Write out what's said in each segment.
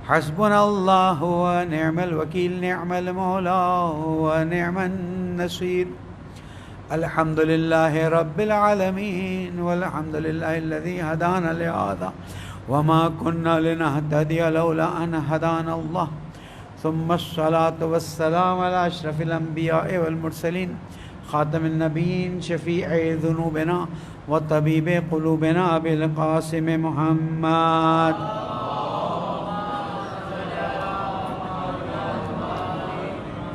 حسبنا الله ونعم الوكيل نعم المولى ونعم النصير الحمد لله رب العالمين والحمد لله الذي هدانا لهذا وما كنا لنهتدي لولا أن هدانا الله ثم الصلاة والسلام على أشرف الأنبياء والمرسلين خاتم النبيين شفيع ذنوبنا وطبيب قلوبنا أبي القاسم محمد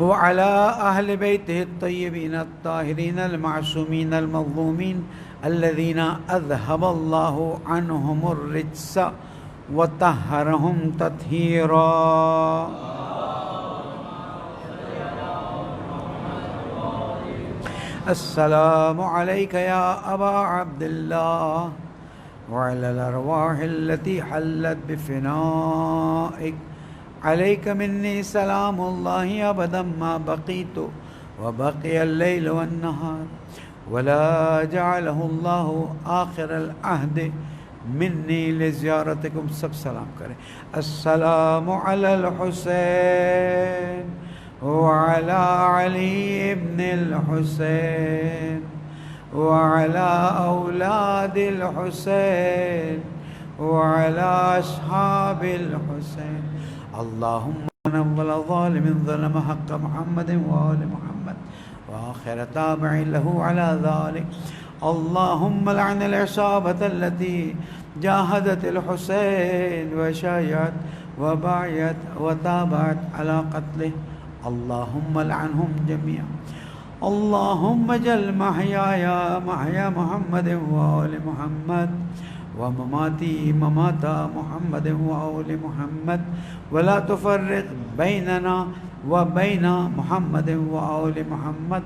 وعلى أهل بيته الطيبين الطاهرين المعصومين المظلومين الذين أذهب الله عنهم الرجس وطهرهم تطهيرا السلام عليك يا أبا عبد الله وعلى الأرواح التي حلت بفنائك عليك مني سلام الله أبدا ما بقيت وبقي الليل والنهار ولا جعله الله آخر العهد مني لزيارتكم سب سلام کریں السلام على الحسين وعلى علي بن الحسين وعلى أولاد الحسين وعلى أصحاب الحسين اللهم نول ظالم ظلم حق محمد وآل محمد وآخر تابع له على ذلك اللهم لعن العصابة التي جاهدت الحسين وشايعت وبايعت وتابعت على قتله اللهم لعنهم جميعا اللهم اجعل محياي محيا محمد وآل محمد ومماتي ممات محمد وآل محمد ولا تفرق بيننا وبين محمد وآل محمد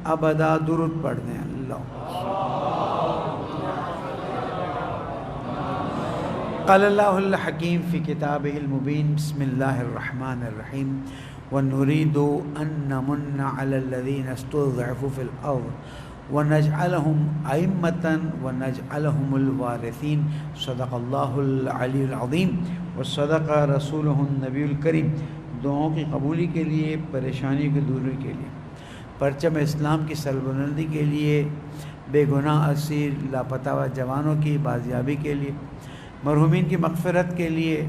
ابدا درود پڑھ دیں اللہ قال الله الحكيم في كتابه المبين بسم الله الرحمن الرحيم ونريد أن نمن على الذين استضعفوا في الأرض ونجعلهم أئمة ونجعلهم الوارثين صدق الله العلی العظیم وصدق رسوله النبی الکریم دعاؤں کی قبولی کے لیے پریشانی کی دوری کے لیے پرچم اسلام کی سربلندی کے لیے بے گناہ اسیر لاپتہ جوانوں کی بازیابی کے لیے مرحومین کی مغفرت کے لیے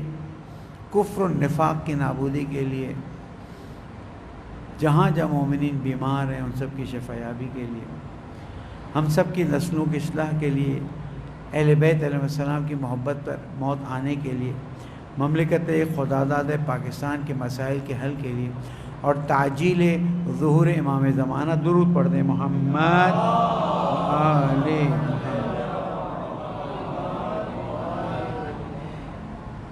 کفر و نفاق کی نابودی کے لیے جہاں جہاں مومنین بیمار ہیں ان سب کی شفایابی کے لیے ہم سب کی نسلوں کی اصلاح کے لیے اہل بیت علیہ السلام کی محبت پر موت آنے کے لیے مملکت خداداد پاکستان کے مسائل کے حل کے لیے اور تعجیل ظہور امام زمانہ درود پڑھ دیں محمد آل محمد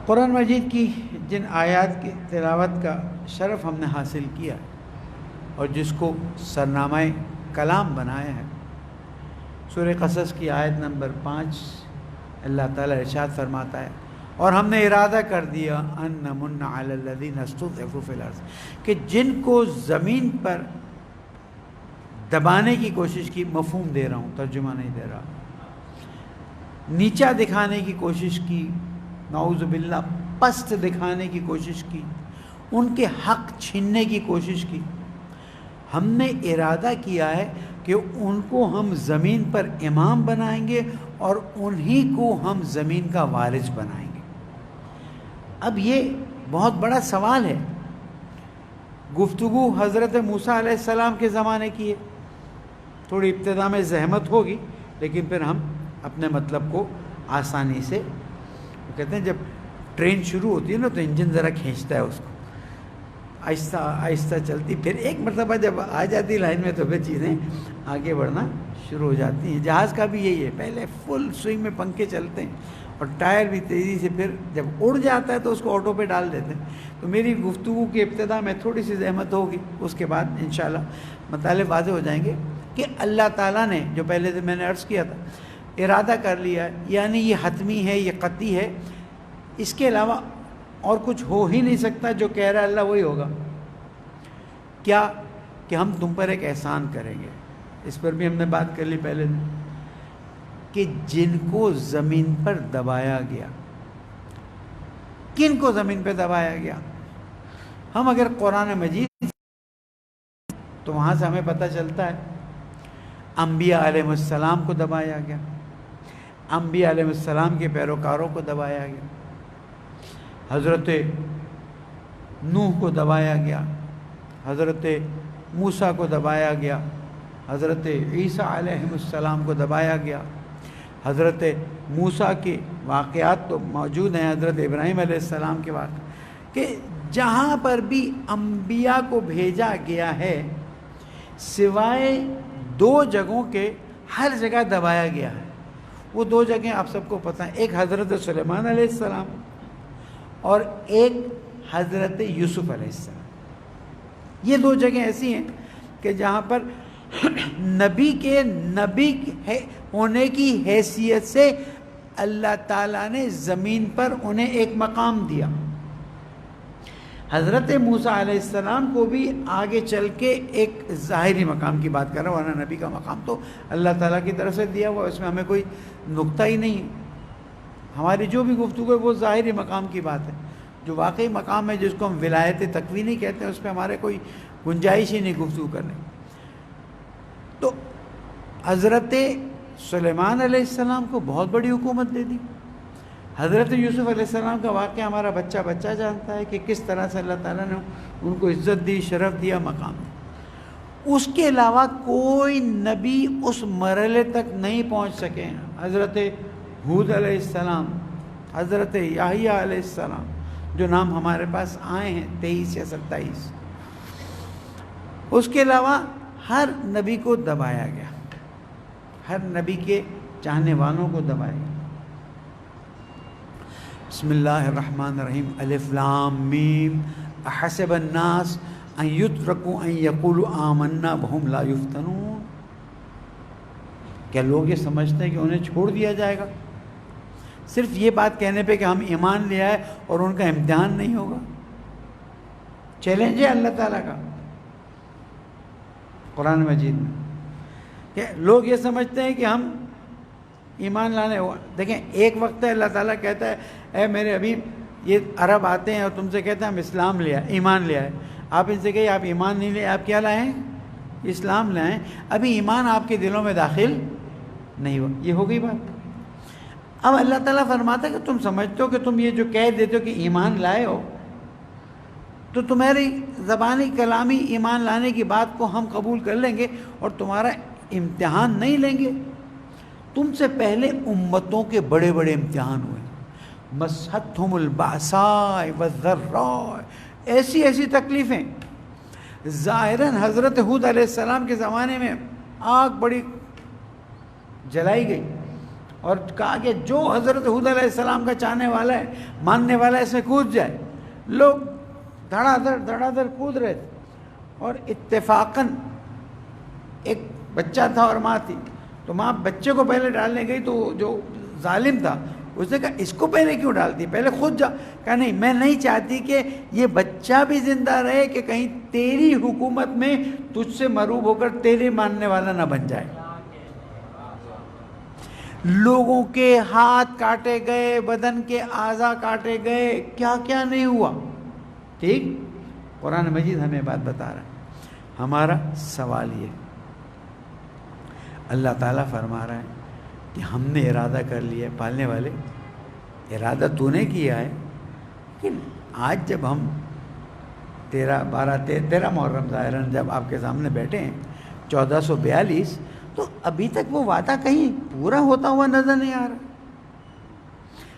قرآن مجید کی جن آیات کی تلاوت کا شرف ہم نے حاصل کیا اور جس کو سرنامہ کلام بنایا ہے سورہ قصص کی آیت نمبر 5 اللہ تعالیٰ ارشاد فرماتا ہے اور ہم نے ارادہ کر دیا ان نمن علی الذین استضعفوا فی الارض کہ جن کو زمین پر دبانے کی کوشش کی مفہوم دے رہا ہوں ترجمہ نہیں دے رہا نیچا دکھانے کی کوشش کی نعوذ باللہ پست دکھانے کی کوشش کی ان کے حق چھیننے کی کوشش کی ہم نے ارادہ کیا ہے کہ ان کو ہم زمین پر امام بنائیں گے اور انہی کو ہم زمین کا وارث بنائیں گے اب یہ بہت بڑا سوال ہے گفتگو حضرت موسیٰ علیہ السلام کے زمانے کی ہے تھوڑی ابتدا میں زحمت ہوگی لیکن پھر ہم اپنے مطلب کو آسانی سے کہتے ہیں جب ٹرین شروع ہوتی ہے نا تو انجن ذرا کھینچتا ہے اس کو آہستہ آہستہ چلتی پھر ایک مرتبہ جب آ جاتی لائن میں تو پھر چیزیں آگے بڑھنا شروع ہو جاتی ہیں جہاز کا بھی یہی ہے پہلے فل سوئنگ میں پنکھے چلتے ہیں اور ٹائر بھی تیزی سے پھر جب اڑ جاتا ہے تو اس کو آٹو پہ ڈال دیتے ہیں تو میری گفتگو کی ابتدا میں تھوڑی سی زحمت ہوگی اس کے بعد انشاءاللہ مطالب واضح ہو جائیں گے کہ اللہ تعالیٰ نے جو پہلے سے میں نے عرض کیا تھا ارادہ کر لیا ہے یعنی یہ حتمی ہے یہ قطعی ہے اس کے علاوہ اور کچھ ہو ہی نہیں سکتا جو کہہ رہا ہے اللہ وہی ہوگا کیا کہ ہم تم پر ایک احسان کریں گے اس پر بھی ہم نے بات کر لی پہلے کہ جن کو زمین پر دبایا گیا کن کو زمین پہ دبایا گیا؟ ہم اگر قرآن مجید تو وہاں سے ہمیں پتہ چلتا ہے انبیاء علیہ السلام کو دبایا گیا، انبیاء علیہ السلام کے پیروکاروں کو دبایا گیا، حضرت نوح کو دبایا گیا، حضرت موسیٰ کو دبایا گیا، حضرت عیسیٰ علیہ السلام کو دبایا گیا، حضرت موسیٰ کے واقعات تو موجود ہیں، حضرت ابراہیم علیہ السلام کے واقع کہ جہاں پر بھی انبیاء کو بھیجا گیا ہے سوائے 2 جگہوں کے ہر جگہ دبایا گیا ہے۔ وہ 2 جگہیں آپ سب کو پتہ ہیں، ایک حضرت سلیمان علیہ السلام اور ایک حضرت یوسف علیہ السلام۔ یہ 2 جگہیں ایسی ہیں کہ جہاں پر نبی ہونے کی حیثیت سے اللہ تعالیٰ نے زمین پر انہیں ایک مقام دیا۔ حضرت موسیٰ علیہ السلام کو بھی آگے چل کے ایک ظاہری مقام کی بات کر رہا ہوں، ورنہ نبی کا مقام تو اللہ تعالیٰ کی طرف سے دیا ہوا، اس میں ہمیں کوئی نقطہ ہی نہیں ہے۔ ہماری جو بھی گفتگو ہے وہ ظاہری مقام کی بات ہے، جو واقعی مقام ہے جس کو ہم ولایت تکوینی کہتے ہیں، اس پہ ہمارے کوئی گنجائش ہی نہیں گفتگو کرنے۔ تو حضرت سلیمان علیہ السلام کو بہت بڑی حکومت دے دی۔ حضرت یوسف علیہ السلام کا واقعہ ہمارا بچہ جانتا ہے کہ کس طرح سے اللہ تعالیٰ نے ان کو عزت دی، شرف دیا، مقام دیا۔ اس کے علاوہ کوئی نبی اس مرحلے تک نہیں پہنچ سکے ہیں۔ حضرت ہود علیہ السلام، حضرت یحییٰ علیہ السلام، جو نام ہمارے پاس آئے ہیں 23 یا 27، اس کے علاوہ ہر نبی کو دبایا گیا، ہر نبی کے چاہنے والوں کو دبایا گیا۔ بسم اللہ الرحمن الرحیم، الف لام میم، احسب الناس ان یترکوا ان یقولوا آمنا وہم لا یفتنون۔ کیا لوگ یہ سمجھتے ہیں کہ انہیں چھوڑ دیا جائے گا صرف یہ بات کہنے پہ کہ ہم ایمان لے آئے اور ان کا امتحان نہیں ہوگا؟ چیلنج ہے اللہ تعالیٰ کا قرآن مجید میں کہ لوگ یہ سمجھتے ہیں کہ ہم ایمان لانے ہوا۔ دیکھیں ایک وقت ہے اللہ تعالیٰ کہتا ہے اے میرے حبیب، یہ عرب آتے ہیں اور تم سے کہتے ہیں ہم اسلام لے آئے، ایمان لے آئے۔ آپ ان سے کہیں آپ ایمان نہیں لے، آپ کیا لائیں؟ اسلام لائیں۔ ابھی ایمان آپ کے دلوں میں داخل نہیں ہوا، یہ ہو گئی بات۔ اب اللہ تعالیٰ فرماتا ہے کہ تم سمجھتے ہو کہ تم یہ جو کہہ دیتے ہو کہ ایمان لائے ہو، تو تمہاری زبانی کلامی ایمان لانے کی بات کو ہم قبول کر لیں گے اور تمہارا امتحان نہیں لیں گے۔ تم سے پہلے امتوں کے بڑے بڑے امتحان ہوئے، مَسَّتْهُمُ الْبَأْسَاءُ وَالضَّرَّاءُ، ایسی تکلیفیں۔ ظاہراً حضرت ہود علیہ السلام کے زمانے میں آگ بڑی جلائی گئی اور کہا کہ جو حضرت ہود علیہ السلام کا چاہنے والا ہے، ماننے والا ہے، اس میں کود جائے۔ لوگ دھڑا دھڑ کود رہے تھے اور اتفاقاً ایک بچہ تھا اور ماں تھی، تو ماں بچے کو پہلے ڈالنے گئی تو جو ظالم تھا اس نے کہا اس کو پہلے کیوں ڈالتی، پہلے خود جا۔ کہا نہیں، میں نہیں چاہتی کہ یہ بچہ بھی زندہ رہے کہ کہیں تیری حکومت میں تجھ سے مروب ہو کر تیرے ماننے والا نہ بن جائے۔ لوگوں کے ہاتھ کاٹے گئے، بدن کے اعضاء کاٹے گئے، کیا کیا نہیں ہوا۔ ٹھیک، قرآن مجید ہمیں بات بتا رہا ہے۔ ہمارا سوال یہ، اللہ تعالیٰ فرما رہا ہے کہ ہم نے ارادہ کر لیا، پالنے والے ارادہ تو نے کیا ہے، لیکن آج جب ہم 13 محرم ظاہراً جب آپ کے سامنے بیٹھے ہیں 1442، تو ابھی تک وہ وعدہ کہیں پورا ہوتا ہوا نظر نہیں آ رہا۔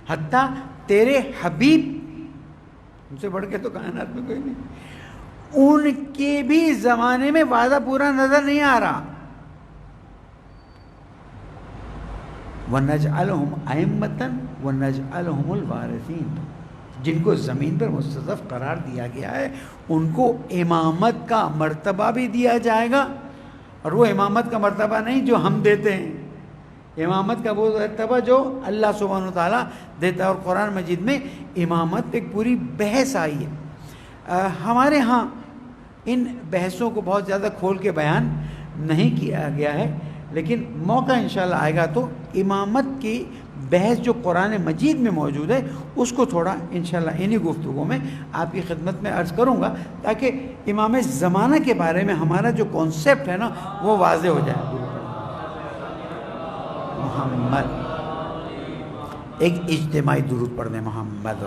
حتیٰ تیرے حبیب، ان سے بڑھ کے تو کائنات میں کوئی نہیں، ان کے بھی زمانے میں وعدہ پورا نظر نہیں آ رہا۔ وَنَجْعَلُهُمْ أَئِمَّةً وَنَجْعَلُهُمُ الْوَارِثِينَ، جن کو زمین پر مستضعف قرار دیا گیا ہے ان کو امامت کا مرتبہ بھی دیا جائے گا، اور وہ امامت کا مرتبہ نہیں جو ہم دیتے ہیں، امامت کا وہ مرتبہ جو اللہ سبحانہ وتعالیٰ دیتا ہے۔ اور قرآن مجید میں امامت ایک پوری بحث آئی ہے۔ ہمارے ہاں ان بحثوں کو بہت زیادہ کھول کے بیان نہیں کیا گیا ہے، لیکن موقع انشاءاللہ آئے گا تو امامت کی بحث جو قرآن مجید میں موجود ہے اس کو تھوڑا انشاءاللہ انہی گفتگو میں آپ کی خدمت میں عرض کروں گا، تاکہ امام زمانہ کے بارے میں ہمارا جو کانسیپٹ ہے نا وہ واضح ہو جائے۔ محمد، ایک اجتماعی درود پڑھ دیں محمد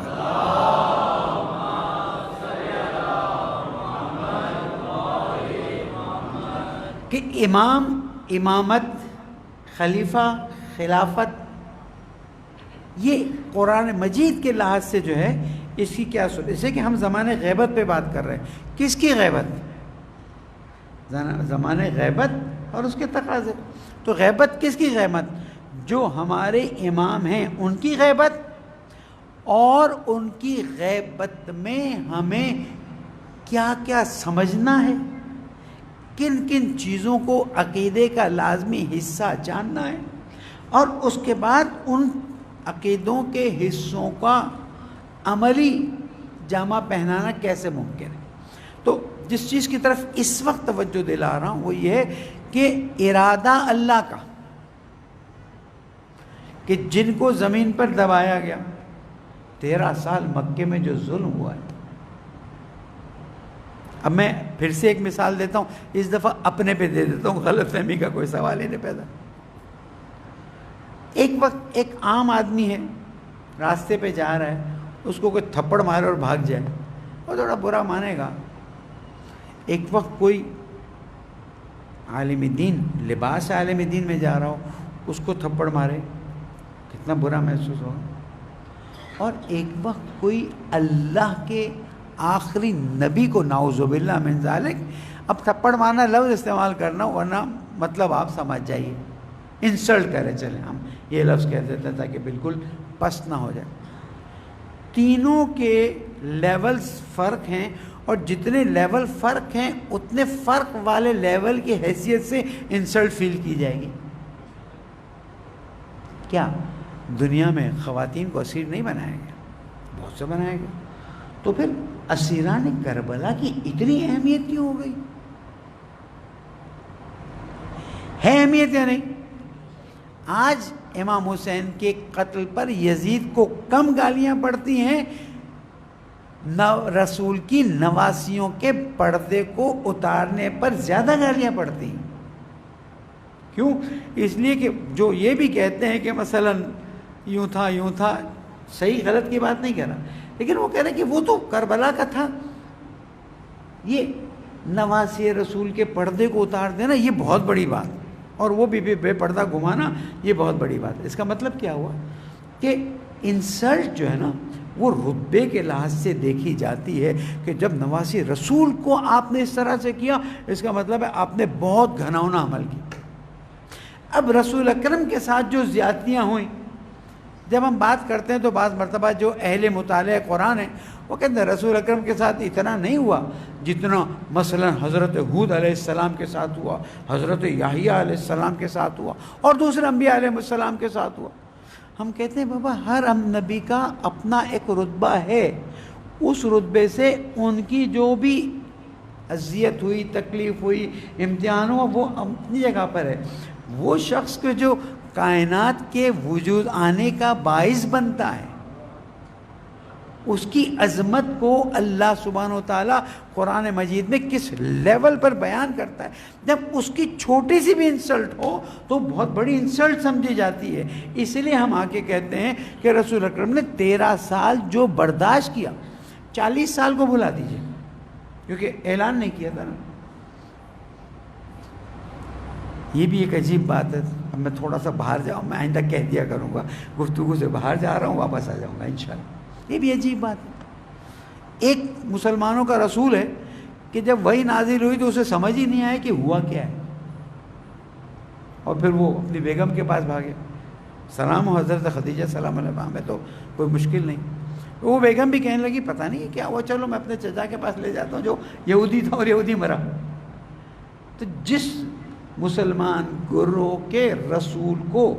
کہ امامت، خلیفہ، خلافت، یہ قرآن مجید کے لحاظ سے جو ہے اس کی کیا صورت، جیسے کہ ہم زمانے غیبت پہ بات کر رہے ہیں، کس کی غیبت؟ زمانے غیبت اور اس کے تقاضے۔ تو غیبت کس کی غیبت؟ جو ہمارے امام ہیں ان کی غیبت، اور ان کی غیبت میں ہمیں کیا کیا سمجھنا ہے، کن کن چیزوں کو عقیدے کا لازمی حصہ جاننا ہے، اور اس کے بعد ان عقیدوں کے حصوں کا عملی جامہ پہنانا کیسے ممکن ہے۔ تو جس چیز کی طرف اس وقت توجہ دلا رہا ہوں وہ یہ ہے کہ ارادہ اللہ کا، کہ جن کو زمین پر دبایا گیا 13 سال مکے میں جو ظلم ہوا ہے۔ اب میں پھر سے ایک مثال دیتا ہوں، اس دفعہ اپنے پہ دے دیتا ہوں، غلط فہمی کا کوئی سوال ہی نہیں پیدا۔ ایک وقت ایک عام آدمی ہے، راستے پہ جا رہا ہے، اس کو کوئی تھپڑ مارے اور بھاگ جائے، وہ تھوڑا برا مانے گا۔ ایک وقت کوئی عالم دین، لباس عالم دین میں جا رہا ہو، اس کو تھپڑ مارے، کتنا برا محسوس ہوگا۔ اور ایک وقت کوئی اللہ کے آخری نبی کو، نعوذ باللہ من ذالک، اب تھپڑ مارنا لفظ استعمال کرنا، ورنہ مطلب آپ سمجھ جائیے، انسلٹ کرے، چلیں ہم یہ لفظ کہہ دیتے ہیں تاکہ بالکل پست نہ ہو جائے۔ تینوں کے لیولز فرق ہیں، اور جتنے لیول فرق ہیں اتنے فرق والے لیول کی حیثیت سے انسلٹ فیل کی جائے گی۔ کیا دنیا میں خواتین کو اسیر نہیں بنایا گیا؟ بہت سے بنایا گیا۔ تو پھر اسیران کربلا کی اتنی اہمیت کیوں ہو گئی؟ ہے اہمیت یا نہیں؟ آج امام حسین کے قتل پر یزید کو کم گالیاں پڑتی ہیں، رسول کی نواسیوں کے پردے کو اتارنے پر زیادہ گالیاں پڑتی ہیں۔ کیوں؟ اس لیے کہ جو یہ بھی کہتے ہیں کہ مثلا یوں تھا، صحیح غلط کی بات نہیں کہہ رہا، لیکن وہ کہہ رہے ہیں کہ وہ تو کربلا کا تھا، یہ نواسی رسول کے پردے کو اتار دینا یہ بہت بڑی بات، اور وہ بھی بے پردہ گھمانا یہ بہت بڑی بات ہے۔ اس کا مطلب کیا ہوا کہ انسلٹ جو ہے نا وہ رتبے کے لحاظ سے دیکھی جاتی ہے، کہ جب نواسی رسول کو آپ نے اس طرح سے کیا، اس کا مطلب ہے آپ نے بہت گھناؤنا عمل کیا۔ اب رسول اکرم کے ساتھ جو زیادتیاں ہوئیں، جب ہم بات کرتے ہیں تو بعض مرتبہ جو اہل مطالعہ قرآن ہیں وہ کہتے ہیں رسول اکرم کے ساتھ اتنا نہیں ہوا جتنا مثلا حضرت ہود علیہ السلام کے ساتھ ہوا، حضرت یحییٰ علیہ السلام کے ساتھ ہوا، اور دوسرے انبیاء علیہ السلام کے ساتھ ہوا۔ ہم کہتے ہیں بابا ہر نبی کا اپنا ایک رتبہ ہے، اس رتبے سے ان کی جو بھی اذیت ہوئی، تکلیف ہوئی، امتحان ہوا، وہ اپنی جگہ پر ہے۔ وہ شخص کے جو کائنات کے وجود آنے کا باعث بنتا ہے، اس کی عظمت کو اللہ سبحانہ و تعالیٰ قرآن مجید میں کس لیول پر بیان کرتا ہے۔ جب اس کی چھوٹی سی بھی انسلٹ ہو تو بہت بڑی انسلٹ سمجھی جاتی ہے۔ اس لیے ہم آ کے کہتے ہیں کہ رسول اکرم نے 13 سال جو برداشت کیا، 40 سال کو بلا دیجئے، کیونکہ اعلان نہیں کیا تھا نا۔ یہ بھی ایک عجیب بات ہے۔ اب میں تھوڑا سا باہر جاؤں، میں آئندہ کہہ دیا کروں گا، گفتگو سے باہر جا رہا ہوں، واپس آ جاؤں گا انشاءاللہ۔ یہ بھی عجیب بات ہے۔ ایک مسلمانوں کا رسول ہے کہ جب وہی نازل ہوئی تو اسے سمجھ ہی نہیں آیا کہ ہوا کیا ہے، اور پھر وہ اپنی بیگم کے پاس بھاگے، سلام و حضرت خدیجہ سلام علیہ، میں تو کوئی مشکل نہیں۔ وہ بیگم بھی کہنے لگی پتہ نہیں کیا ہوا، چلو میں اپنے چچا کے پاس لے جاتا ہوں جو یہودی تھا اور یہودی مرا۔ تو جس مسلمان گروہ کے رسول کو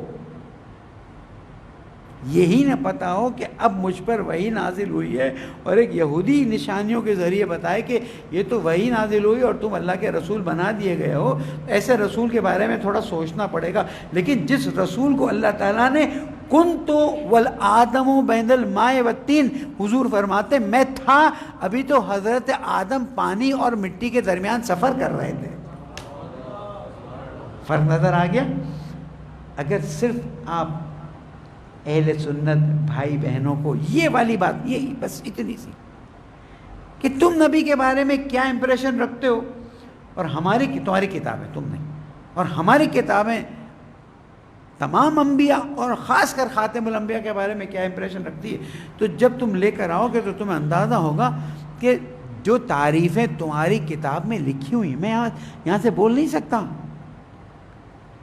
یہی نہ پتا ہو کہ اب مجھ پر وحی نازل ہوئی ہے، اور ایک یہودی نشانیوں کے ذریعے بتائے کہ یہ تو وحی نازل ہوئی اور تم اللہ کے رسول بنا دیے گئے ہو، ایسے رسول کے بارے میں تھوڑا سوچنا پڑے گا۔ لیکن جس رسول کو اللہ تعالیٰ نے کنتو والآدم بین الماء والتین، حضور فرماتے میں تھا، ابھی تو حضرت آدم پانی اور مٹی کے درمیان سفر کر رہے تھے۔ فرق نظر آ گیا؟ اگر صرف آپ اہل سنت بھائی بہنوں کو یہ والی بات، یہی بس اتنی سی کہ تم نبی کے بارے میں کیا امپریشن رکھتے ہو، اور تمہاری کتابیں، تم نہیں، اور ہماری کتابیں تمام انبیاء اور خاص کر خاتم الانبیاء کے بارے میں کیا امپریشن رکھتی ہے، تو جب تم لے کر آؤ گے تو تمہیں اندازہ ہوگا کہ جو تعریفیں تمہاری کتاب میں لکھی ہوئی، میں یہاں سے بول نہیں سکتا،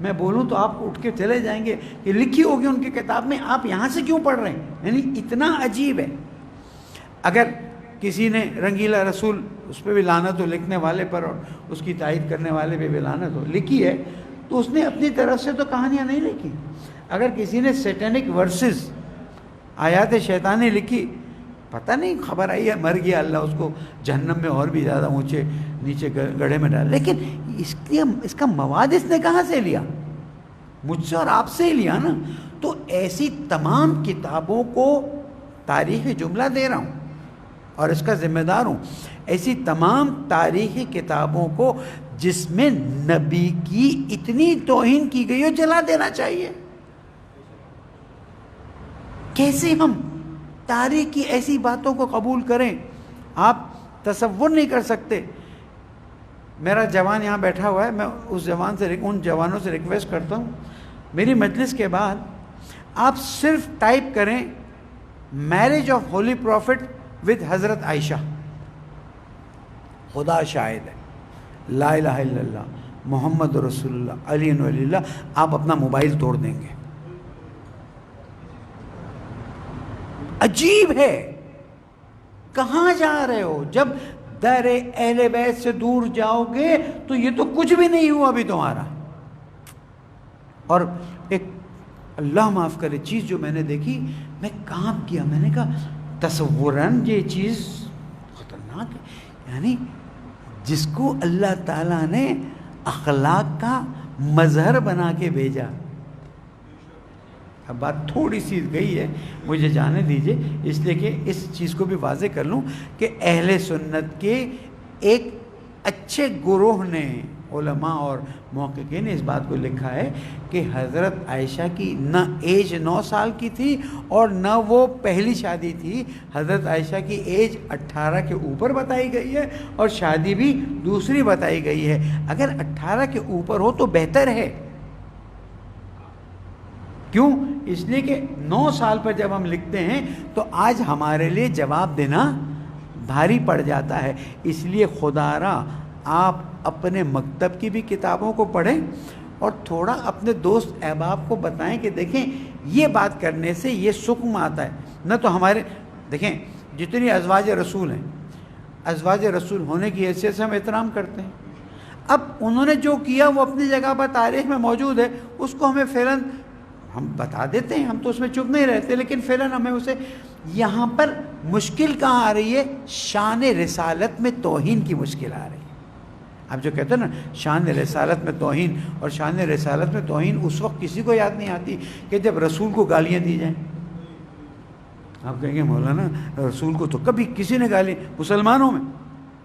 میں بولوں تو آپ اٹھ کے چلے جائیں گے کہ لکھی ہوگی ان کی کتاب میں، آپ یہاں سے کیوں پڑھ رہے ہیں؟ یعنی اتنا عجیب ہے۔ اگر کسی نے رنگیلا رسول، اس پہ بھی لعنت ہو، لکھنے والے پر اور اس کی تائید کرنے والے پہ بھی لعنت ہو، لکھی ہے تو اس نے اپنی طرف سے تو کہانیاں نہیں لکھی۔ اگر کسی نے سیٹینک ورسز، آیات شیطانی لکھی، پتہ نہیں خبر آئی ہے مر گیا، اللہ اس کو جہنم میں اور بھی زیادہ اونچے نیچے گڑھے میں ڈال، لیکن اس کا مواد اس نے کہاں سے لیا؟ مجھ سے اور آپ سے ہی لیا نا۔ تو ایسی تمام کتابوں کو تاریخی جملہ دے رہا ہوں اور اس کا ذمہ دار ہوں، ایسی تمام تاریخی کتابوں کو جس میں نبی کی اتنی توہین کی گئی ہو جلا دینا چاہیے۔ کیسے ہم تاریخ کی ایسی باتوں کو قبول کریں؟ آپ تصور نہیں کر سکتے۔ میرا جوان یہاں بیٹھا ہوا ہے، میں ان جوانوں سے ریکویسٹ کرتا ہوں، میری مجلس کے بعد آپ صرف ٹائپ کریں marriage of holy prophet with حضرت عائشہ، خدا شاہد ہے، لا الہ الا اللہ محمد رسول اللہ علی ولی اللہ، آپ اپنا موبائل توڑ دیں گے۔ عجیب ہے، کہاں جا رہے ہو؟ جب در اہل بیت سے دور جاؤ گے تو یہ تو کچھ بھی نہیں ہوا ابھی تمہارا۔ اور ایک اللہ معاف کرے چیز جو میں نے دیکھی، میں کانپ گیا، میں نے کہا تصوراً یہ چیز خطرناک ہے، یعنی جس کو اللہ تعالیٰ نے اخلاق کا مظہر بنا کے بھیجا۔ اب بات تھوڑی سی گئی ہے، مجھے جانے دیجئے، اس لیے کہ اس چیز کو بھی واضح کر لوں کہ اہل سنت کے ایک اچھے گروہ نے، علماء اور محققین نے اس بات کو لکھا ہے کہ حضرت عائشہ کی نہ ایج 9 سال کی تھی اور نہ وہ پہلی شادی تھی، حضرت عائشہ کی ایج 18 کے اوپر بتائی گئی ہے اور شادی بھی دوسری بتائی گئی ہے۔ اگر 18 کے اوپر ہو تو بہتر ہے، کیوں؟ اس لیے کہ 9 سال پر جب ہم لکھتے ہیں تو آج ہمارے لیے جواب دینا بھاری پڑ جاتا ہے۔ اس لیے خدا را آپ اپنے مکتب کی بھی کتابوں کو پڑھیں اور تھوڑا اپنے دوست احباب کو بتائیں کہ دیکھیں یہ بات کرنے سے یہ سکم آتا ہے۔ نہ تو ہمارے دیکھیں جتنی ازواج رسول ہیں، ازواج رسول ہونے کی حیثیت سے ہم احترام کرتے ہیں، اب انہوں نے جو کیا وہ اپنی جگہ پر تاریخ میں موجود ہے، اس کو ہمیں فعلاً ہم بتا دیتے ہیں، ہم تو اس میں چپ نہیں رہتے، لیکن فعلاً ہمیں اسے، یہاں پر مشکل کہاں آ رہی ہے؟ شان رسالت میں توہین کی مشکل آ رہی ہے۔ آپ جو کہتے ہیں نا شان رسالت میں توہین، اور شان رسالت میں توہین اس وقت کسی کو یاد نہیں آتی کہ جب رسول کو گالیاں دی جائیں۔ آپ کہیں گے مولانا رسول کو تو کبھی کسی نے گالی، مسلمانوں میں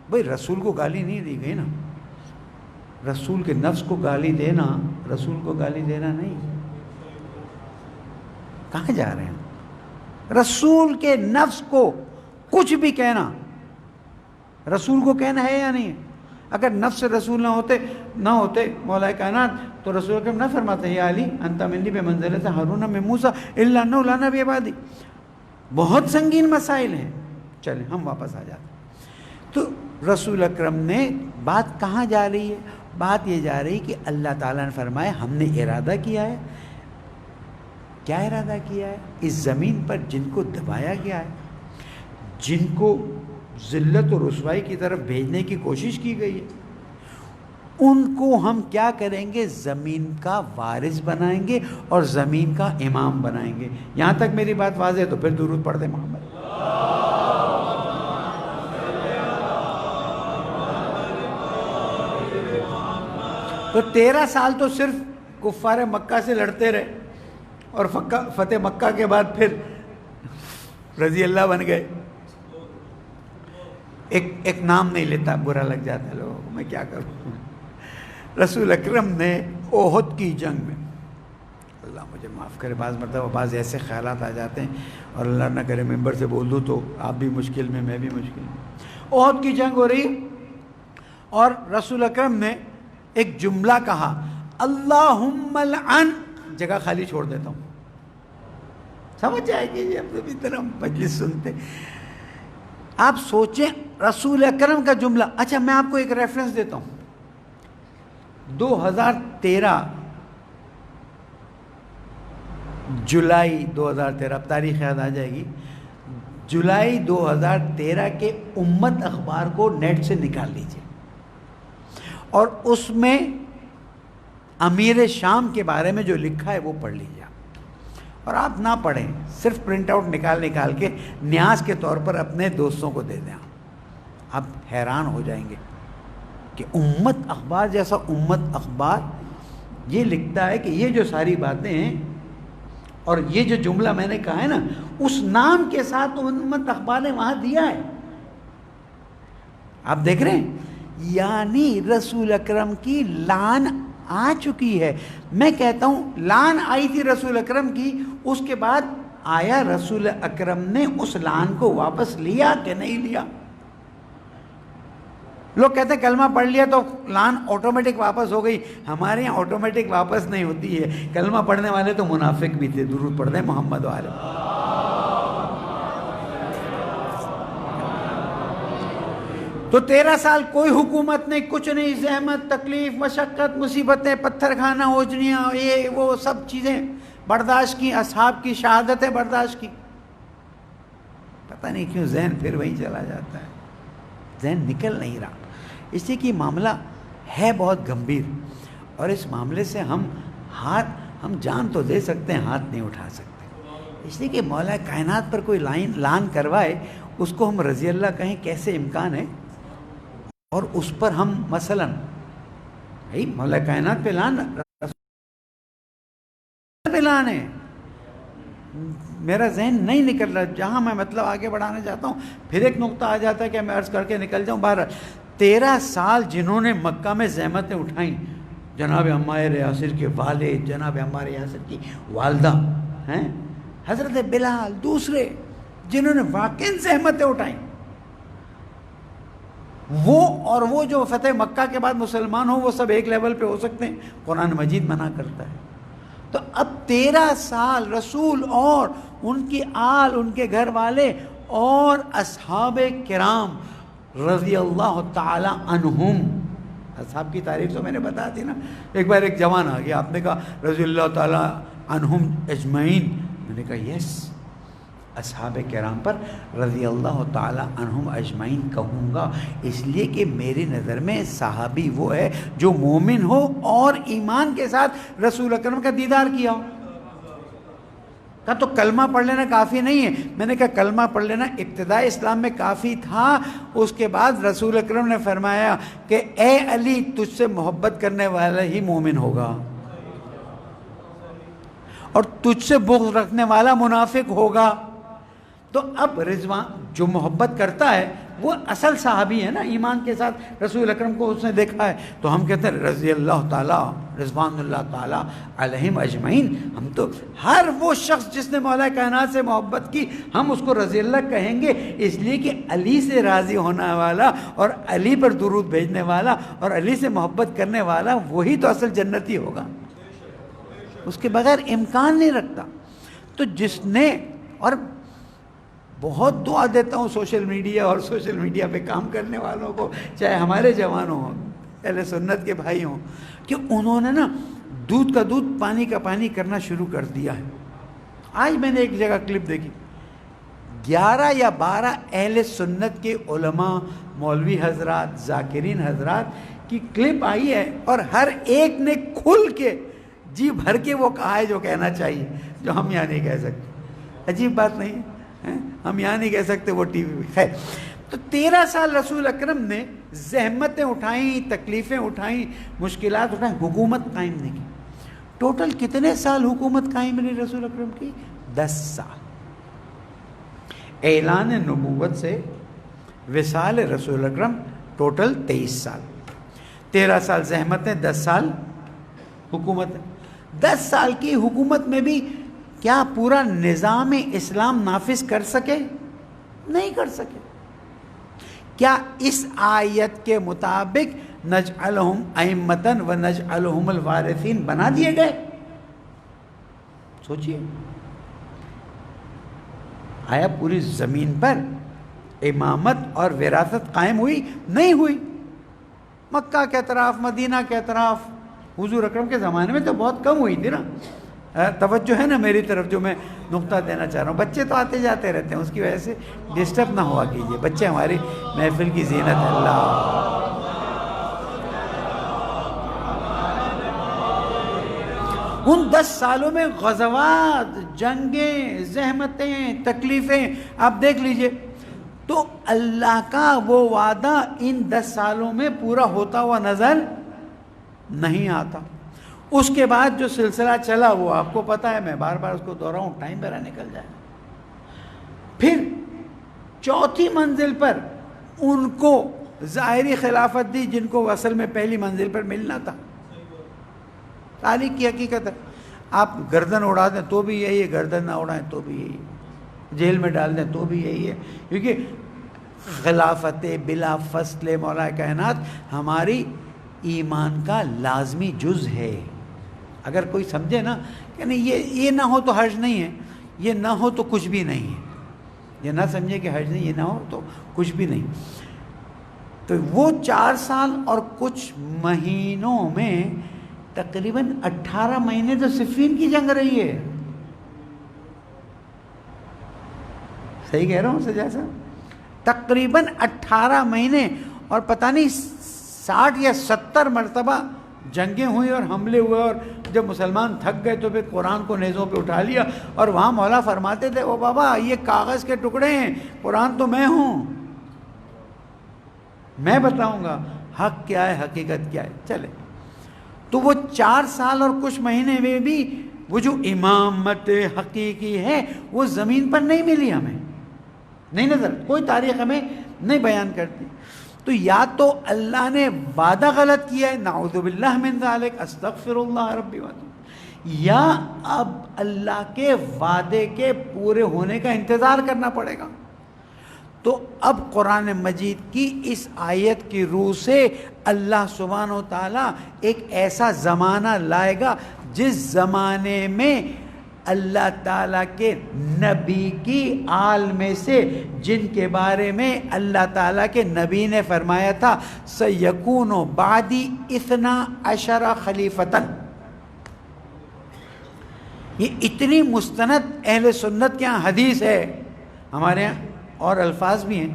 بھئی رسول کو گالی نہیں دی گئی نا، رسول کے نفس کو گالی دینا رسول کو گالی دینا نہیں۔ کہاں جا رہے ہیں؟ رسول کے نفس کو کچھ بھی کہنا رسول کو کہنا ہے یا نہیں ہے؟ اگر نفس رسول نہ ہوتے مولا کائنات تو رسول اکرم نہ فرماتے یا علی انت منی بمنزلۃ ہارون من موسیٰ الا انہ لا نبی بعدی۔ بہت سنگین مسائل ہیں، چلیں ہم واپس آ جاتے ہیں۔ تو رسول اکرم نے بات کہاں جا رہی ہے؟ بات یہ جا رہی کہ اللہ تعالیٰ نے فرمایا ہم نے ارادہ کیا ہے، کیا ارادہ کیا ہے؟ اس زمین پر جن کو دبایا گیا ہے، جن کو ذلت و رسوائی کی طرف بھیجنے کی کوشش کی گئی ہے، ان کو ہم کیا کریں گے؟ زمین کا وارث بنائیں گے اور زمین کا امام بنائیں گے۔ یہاں تک میری بات واضح ہے تو پھر درود پڑھ دیں محمد۔ تو 13 سال تو صرف کفار مکہ سے لڑتے رہے اور فتح مکہ کے بعد پھر رضی اللہ بن گئے. ایک نام نہیں لیتا، برا لگ جاتا ہے لوگوں کو، میں کیا کروں. رسول اکرم نے احد کی جنگ میں، اللہ مجھے معاف کرے، بعض مرتبہ بعض ایسے خیالات آ جاتے ہیں اور اللہ نہ کرے ممبر سے بول دوں تو آپ بھی مشکل میں، میں بھی مشکل میں. احد کی جنگ ہو رہی اور رسول اکرم نے ایک جملہ کہا، اللہم لعن، جگہ خالی چھوڑ دیتا ہوں. سمجھ جائے گی یہ اپنے بھی طرح مجلس سنتے. آپ سوچیں رسول اکرم کا جملہ. اچھا میں آپ کو ایک ریفرنس دیتا ہوں. 2013 جولائی 2013، اب تاریخ یاد آ جائے گی، جولائی 2013 کے امت اخبار کو نیٹ سے نکال لیجئے اور اس میں امیر شام کے بارے میں جو لکھا ہے وہ پڑھ لیجئے. اور آپ نہ پڑھیں، صرف پرنٹ آؤٹ نکال کے نیاز کے طور پر اپنے دوستوں کو دے دیں. آپ حیران ہو جائیں گے کہ امت اخبار جیسا امت اخبار یہ لکھتا ہے کہ یہ جو ساری باتیں ہیں اور یہ جو جملہ میں نے کہا ہے نا، اس نام کے ساتھ امت اخبار نے وہاں دیا ہے. آپ دیکھ رہے ہیں، یعنی رسول اکرم کی لعن آ چکی ہے. میں کہتا ہوں لعن آئی تھی رسول اکرم کی، اس کے بعد آیا رسول اکرم نے اس لعن کو واپس لیا کہ نہیں لیا؟ لوگ کہتے ہیں کلمہ پڑھ لیا تو لعن آٹومیٹک واپس ہو گئی. ہمارے یہاں آٹومیٹک واپس نہیں ہوتی ہے. کلمہ پڑھنے والے تو منافق بھی تھے. درود پڑھ دیں محمد والے. تو 13 سال کوئی حکومت نہیں، کچھ نہیں، زحمت، تکلیف، مشقت، مصیبتیں، پتھر کھانا، اوجنیاں، یہ وہ سب چیزیں برداشت کی. اصحاب کی شہادتیں برداشت کی. پتہ نہیں کیوں ذہن پھر وہیں چلا جاتا ہے، ذہن نکل نہیں رہا. اس لیے کہ معاملہ ہے بہت گمبھیر اور اس معاملے سے ہم جان تو دے سکتے ہیں، ہاتھ نہیں اٹھا سکتے. اس لیے کہ مولا کائنات پر کوئی لعن کروائے اس کو ہم رضی اللہ کہیں، کیسے امکان ہے؟ اور اس پر ہم مثلا مولا کائنات پہ لعن ہے. میرا ذہن نہیں نکل رہا جہاں میں مطلب آگے بڑھانا چاہتا ہوں. پھر ایک نقطہ آ جاتا ہے کہ میں عرض کر کے نکل جاؤں. 13 سال جنہوں نے مکہ میں زحمتیں اٹھائیں، جناب عمار یاسر کے والد، جناب عمار یاسر کی والدہ ہیں، حضرت بلال، دوسرے جنہوں نے واقعی زحمتیں اٹھائیں، وہ جو فتح مکہ کے بعد مسلمان ہوں وہ سب ایک لیول پہ ہو سکتے ہیں؟ قرآن مجید منع کرتا ہے. تو اب 13 سال رسول اور ان کی آل، ان کے گھر والے اور اصحاب کرام رضی اللہ تعالی عنہم، اصحاب کی تعریف تو میں نے بتا دی نا. ایک بار ایک جوان آ گیا، آپ نے کہا رضی اللہ تعالی عنہم اجمعین. میں نے کہا یس، اصحاب کرام پر رضی اللہ تعالی عنہم اجمعین کہوں گا، اس لیے کہ میری نظر میں صحابی وہ ہے جو مومن ہو اور ایمان کے ساتھ رسول اکرم کا دیدار کیا ہو. کہا تو کلمہ پڑھ لینا کافی نہیں ہے. میں نے کہا کلمہ پڑھ لینا ابتدائی اسلام میں کافی تھا. اس کے بعد رسول اکرم نے فرمایا کہ اے علی، تجھ سے محبت کرنے والا ہی مومن ہوگا اور تجھ سے بغض رکھنے والا منافق ہوگا. تو اب رضوان جو محبت کرتا ہے وہ اصل صحابی ہے نا، ایمان کے ساتھ رسول اکرم کو اس نے دیکھا ہے. تو ہم کہتے ہیں رضی اللہ تعالیٰ، رضوان اللہ تعالیٰ علیہم اجمعین. ہم تو ہر وہ شخص جس نے مولا کائنات سے محبت کی ہم اس کو رضی اللہ کہیں گے، اس لیے کہ علی سے راضی ہونے والا اور علی پر درود بھیجنے والا اور علی سے محبت کرنے والا وہی تو اصل جنتی ہوگا، اس کے بغیر امکان نہیں رکھتا. تو جس نے، اور بہت دعا دیتا ہوں سوشل میڈیا اور سوشل میڈیا پہ کام کرنے والوں کو، چاہے ہمارے جوان ہوں، اہل سنت کے بھائی ہوں، کہ انہوں نے نا دودھ کا دودھ پانی کا پانی کرنا شروع کر دیا ہے. آج میں نے ایک جگہ کلپ دیکھی، 11 یا 12 اہل سنت کے علماء، مولوی حضرات، ذاکرین حضرات کی کلپ آئی ہے اور ہر ایک نے کھل کے جی بھر کے وہ کہا ہے جو کہنا چاہیے، جو ہم یہاں نہیں کہہ سکتے. عجیب بات نہیں ہے؟ ہم یہاں نہیں کہہ سکتے، وہ ٹی وی پہ. خیر، تو 13 سال رسول اکرم نے زحمتیں اٹھائیں، تکلیفیں اٹھائیں، مشکلات اٹھائیں، حکومت قائم نہیں کی. ٹوٹل کتنے سال حکومت قائم رہی رسول اکرم کی؟ 10 سال. اعلان نبوت سے وصال رسول اکرم ٹوٹل 23 سال. 13 سال زحمتیں، 10 سال حکومت. 10 سال کی حکومت میں بھی کیا پورا نظام اسلام نافذ کر سکے؟ نہیں کر سکے. کیا اس آیت کے مطابق نجعلہم ائمۃ و نجعلہم الوارثین بنا دیے گئے؟ سوچئے، آیا پوری زمین پر امامت اور وراثت قائم ہوئی؟ نہیں ہوئی. مکہ کے اطراف، مدینہ کے اطراف حضور اکرم کے زمانے میں تو بہت کم ہوئی تھی نا. توجہ ہے نا میری طرف جو میں نقطہ دینا چاہ رہا ہوں. بچے تو آتے جاتے رہتے ہیں، اس کی وجہ سے ڈسٹرب نہ ہوا کیجیے. بچے ہماری محفل کی زینت ہے. اللہ ان 10 سالوں میں غزوات، جنگیں، زحمتیں، تکلیفیں آپ دیکھ لیجئے. تو اللہ کا وہ وعدہ ان 10 سالوں میں پورا ہوتا ہوا نظر نہیں آتا. اس کے بعد جو سلسلہ چلا وہ آپ کو پتہ ہے، میں بار بار اس کو دہراؤں، ٹائم میرا نکل جائے. پھر چوتھی منزل پر ان کو ظاہری خلافت دی جن کو اصل میں پہلی منزل پر ملنا تھا. تاریخ کی حقیقت ہے. آپ گردن اڑا دیں تو بھی یہی ہے، گردن نہ اڑائیں تو بھی یہی ہے، جیل میں ڈال دیں تو بھی یہی ہے. کیونکہ خلافت بلا فصل مولا کائنات ہماری ایمان کا لازمی جز ہے. اگر کوئی سمجھے نا کہ نہیں یہ نہ ہو تو حرج نہیں ہے، یہ نہ ہو تو کچھ بھی نہیں ہے، یہ نہ سمجھے کہ حرج نہیں، یہ نہ ہو تو کچھ بھی نہیں. تو وہ 4 سال اور کچھ مہینوں میں تقریباً 18 مہینے تو صفین کی جنگ رہی ہے. صحیح کہہ رہا ہوں سجاد صاحب؟ تقریباً 18 مہینے، اور پتہ نہیں 60 یا 70 مرتبہ جنگیں ہوئی اور حملے ہوئے. اور جب مسلمان تھک گئے تو پھر قرآن کو نیزوں پہ اٹھا لیا. اور وہاں مولا فرماتے تھے او بابا یہ کاغذ کے ٹکڑے ہیں، قرآن تو میں ہوں، میں بتاؤں گا حق کیا ہے، حقیقت کیا ہے. چلے تو وہ 4 سال اور کچھ مہینے میں بھی وہ جو امامت حقیقی ہے وہ زمین پر نہیں ملی، ہمیں نہیں نظر، کوئی تاریخ ہمیں نہیں بیان کرتی. تو یا تو اللہ نے وعدہ غلط کیا ہے، نعوذ باللہ من ذالک، استغفر اللہ ربی واتوب، یا اب اللہ کے وعدے کے پورے ہونے کا انتظار کرنا پڑے گا. تو اب قرآن مجید کی اس آیت کی روح سے اللہ سبحانہ و تعالیٰ ایک ایسا زمانہ لائے گا جس زمانے میں اللہ تعالیٰ کے نبی کی آل میں سے جن کے بارے میں اللہ تعالیٰ کے نبی نے فرمایا تھا سَيَكُونُ بَعْدِي 12 خلیفتاً. یہ اتنی مستند اہل سنت کے یہاں حدیث ہے، ہمارے یہاں اور الفاظ بھی ہیں.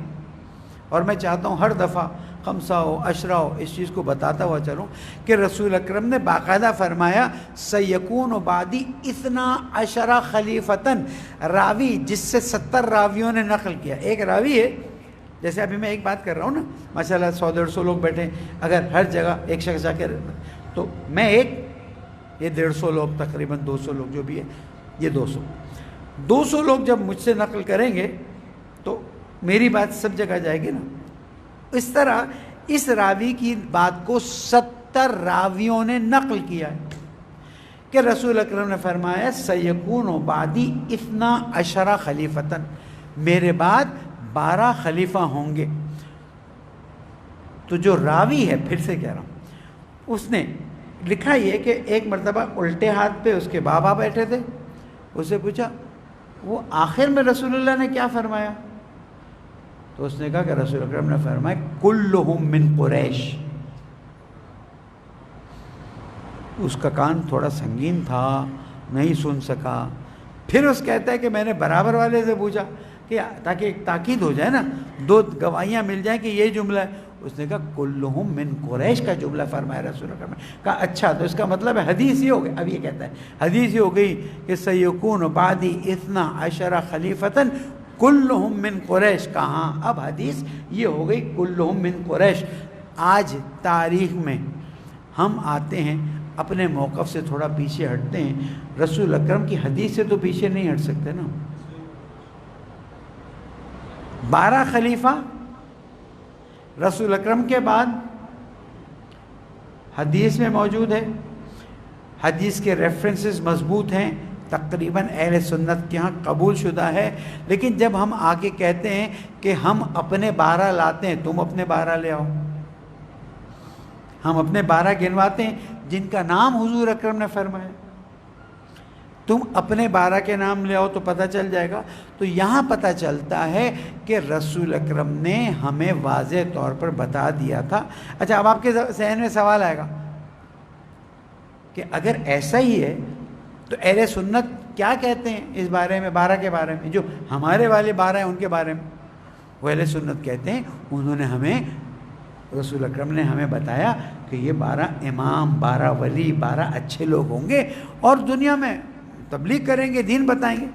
اور میں چاہتا ہوں ہر دفعہ خمسہ ہو عشرہ ہو اس چیز کو بتاتا ہوا چلوں کہ رسول اکرم نے باقاعدہ فرمایا سیکون بعدی 12 خلیفتاً. راوی جس سے 70 راویوں نے نقل کیا، ایک راوی ہے، جیسے ابھی میں ایک بات کر رہا ہوں نا، ماشاءاللہ 100-150 لوگ بیٹھے، اگر ہر جگہ ایک شخص جا کے تو میں ایک، یہ 150 لوگ تقریباً 200 لوگ جو بھی ہے، یہ 200 لوگ جب مجھ سے نقل کریں گے تو میری بات سب جگہ جائے گی نا. اس طرح اس راوی کی بات کو 70 راویوں نے نقل کیا ہے کہ رسول اکرم نے فرمایا سیکون بعدی 12 خلیفتاً، میرے بعد 12 خلیفہ ہوں گے. تو جو راوی ہے، پھر سے کہہ رہا ہوں، اس نے لکھا یہ کہ ایک مرتبہ الٹے ہاتھ پہ اس کے بابا بیٹھے تھے، اسے پوچھا وہ آخر میں رسول اللہ نے کیا فرمایا؟ تو اس نے کہا کہ رسول اکرم نے فرمایا کلہم من قریش. اس کا کان تھوڑا سنگین تھا، نہیں سن سکا. پھر اس کہتا ہے کہ میں نے برابر والے سے پوچھا کہ تاکہ ایک تاکید ہو جائے نا، 2 گواہیاں مل جائیں کہ یہ جملہ ہے. اس نے کہا کلہم من قریش کا جملہ فرمایا رسول اکرم نے. کہا اچھا تو اس کا مطلب ہے حدیث یہ ہو گئی. اب یہ کہتا ہے حدیث یہ ہو گئی کہ سیکون بعدی 12 خلیفتاً کلہم من قریش. کہاں اب حدیث یہ ہو گئی کلہم من قریش. آج تاریخ میں ہم آتے ہیں اپنے موقف سے تھوڑا پیچھے ہٹتے ہیں، رسول اکرم کی حدیث سے تو پیچھے نہیں ہٹ سکتے نا۔ 12 خلیفہ رسول اکرم کے بعد حدیث میں موجود ہے، حدیث کے ریفرنسز مضبوط ہیں، تقریباً اہل سنت کے ہاں قبول شدہ ہے۔ لیکن جب ہم آگے کہتے ہیں کہ ہم اپنے 12 لاتے ہیں، تم اپنے 12 لے آؤ، ہم اپنے 12 گنواتے ہیں جن کا نام حضور اکرم نے فرمایا، تم اپنے 12 کے نام لے آؤ تو پتہ چل جائے گا۔ تو یہاں پتہ چلتا ہے کہ رسول اکرم نے ہمیں واضح طور پر بتا دیا تھا۔ اچھا، اب آپ کے ذہن میں سوال آئے گا کہ اگر ایسا ہی ہے تو اہل سنت کیا کہتے ہیں اس بارے میں، 12 کے بارے میں، جو ہمارے والے 12 ہیں ان کے بارے میں؟ وہ اہل سنت کہتے ہیں انہوں نے ہمیں، رسول اکرم نے ہمیں بتایا کہ یہ 12 امام، 12 ولی، 12 اچھے لوگ ہوں گے اور دنیا میں تبلیغ کریں گے، دین بتائیں گے۔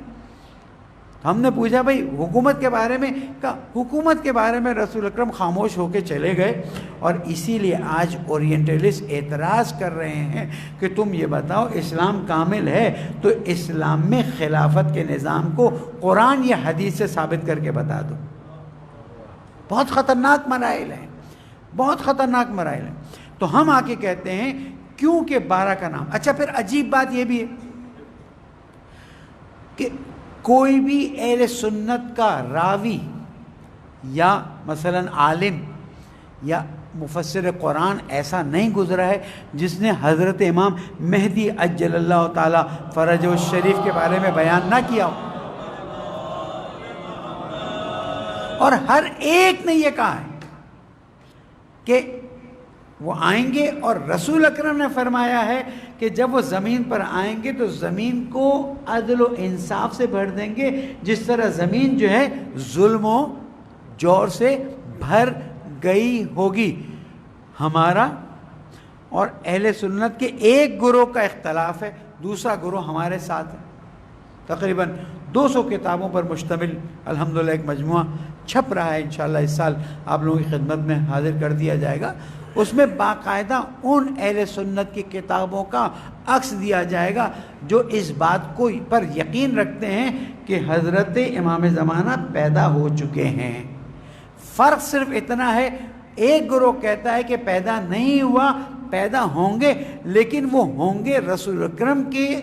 ہم نے پوچھا بھائی حکومت کے بارے میں، کہا حکومت کے بارے میں رسول اکرم خاموش ہو کے چلے گئے، اور اسی لیے آج اورینٹلسٹ اعتراض کر رہے ہیں کہ تم یہ بتاؤ اسلام کامل ہے تو اسلام میں خلافت کے نظام کو قرآن یا حدیث سے ثابت کر کے بتا دو۔ بہت خطرناک مراحل ہیں، بہت خطرناک مراحل ہیں۔ تو ہم آ کے کہتے ہیں کیونکہ 12 کا نام۔ اچھا، پھر عجیب بات یہ بھی ہے کہ کوئی بھی اہل سنت کا راوی یا مثلا عالم یا مفسر قرآن ایسا نہیں گزرا ہے جس نے حضرت امام مہدی عجل اللہ تعالی فرجہ الشریف کے بارے میں بیان نہ کیا ہو، اور ہر ایک نے یہ کہا ہے کہ وہ آئیں گے، اور رسول اکرم نے فرمایا ہے کہ جب وہ زمین پر آئیں گے تو زمین کو عدل و انصاف سے بھر دیں گے، جس طرح زمین جو ہے ظلم و جور سے بھر گئی ہوگی۔ ہمارا اور اہل سنت کے ایک گروہ کا اختلاف ہے، دوسرا گروہ ہمارے ساتھ ہے۔ تقریباً 200 کتابوں پر مشتمل الحمدللہ ایک مجموعہ چھپ رہا ہے، انشاءاللہ اس سال آپ لوگوں کی خدمت میں حاضر کر دیا جائے گا۔ اس میں باقاعدہ ان اہل سنت کی کتابوں کا عکس دیا جائے گا جو اس بات کو پر یقین رکھتے ہیں کہ حضرت امام زمانہ پیدا ہو چکے ہیں۔ فرق صرف اتنا ہے، ایک گروہ کہتا ہے کہ پیدا نہیں ہوا، پیدا ہوں گے، لیکن وہ ہوں گے رسول اکرم کی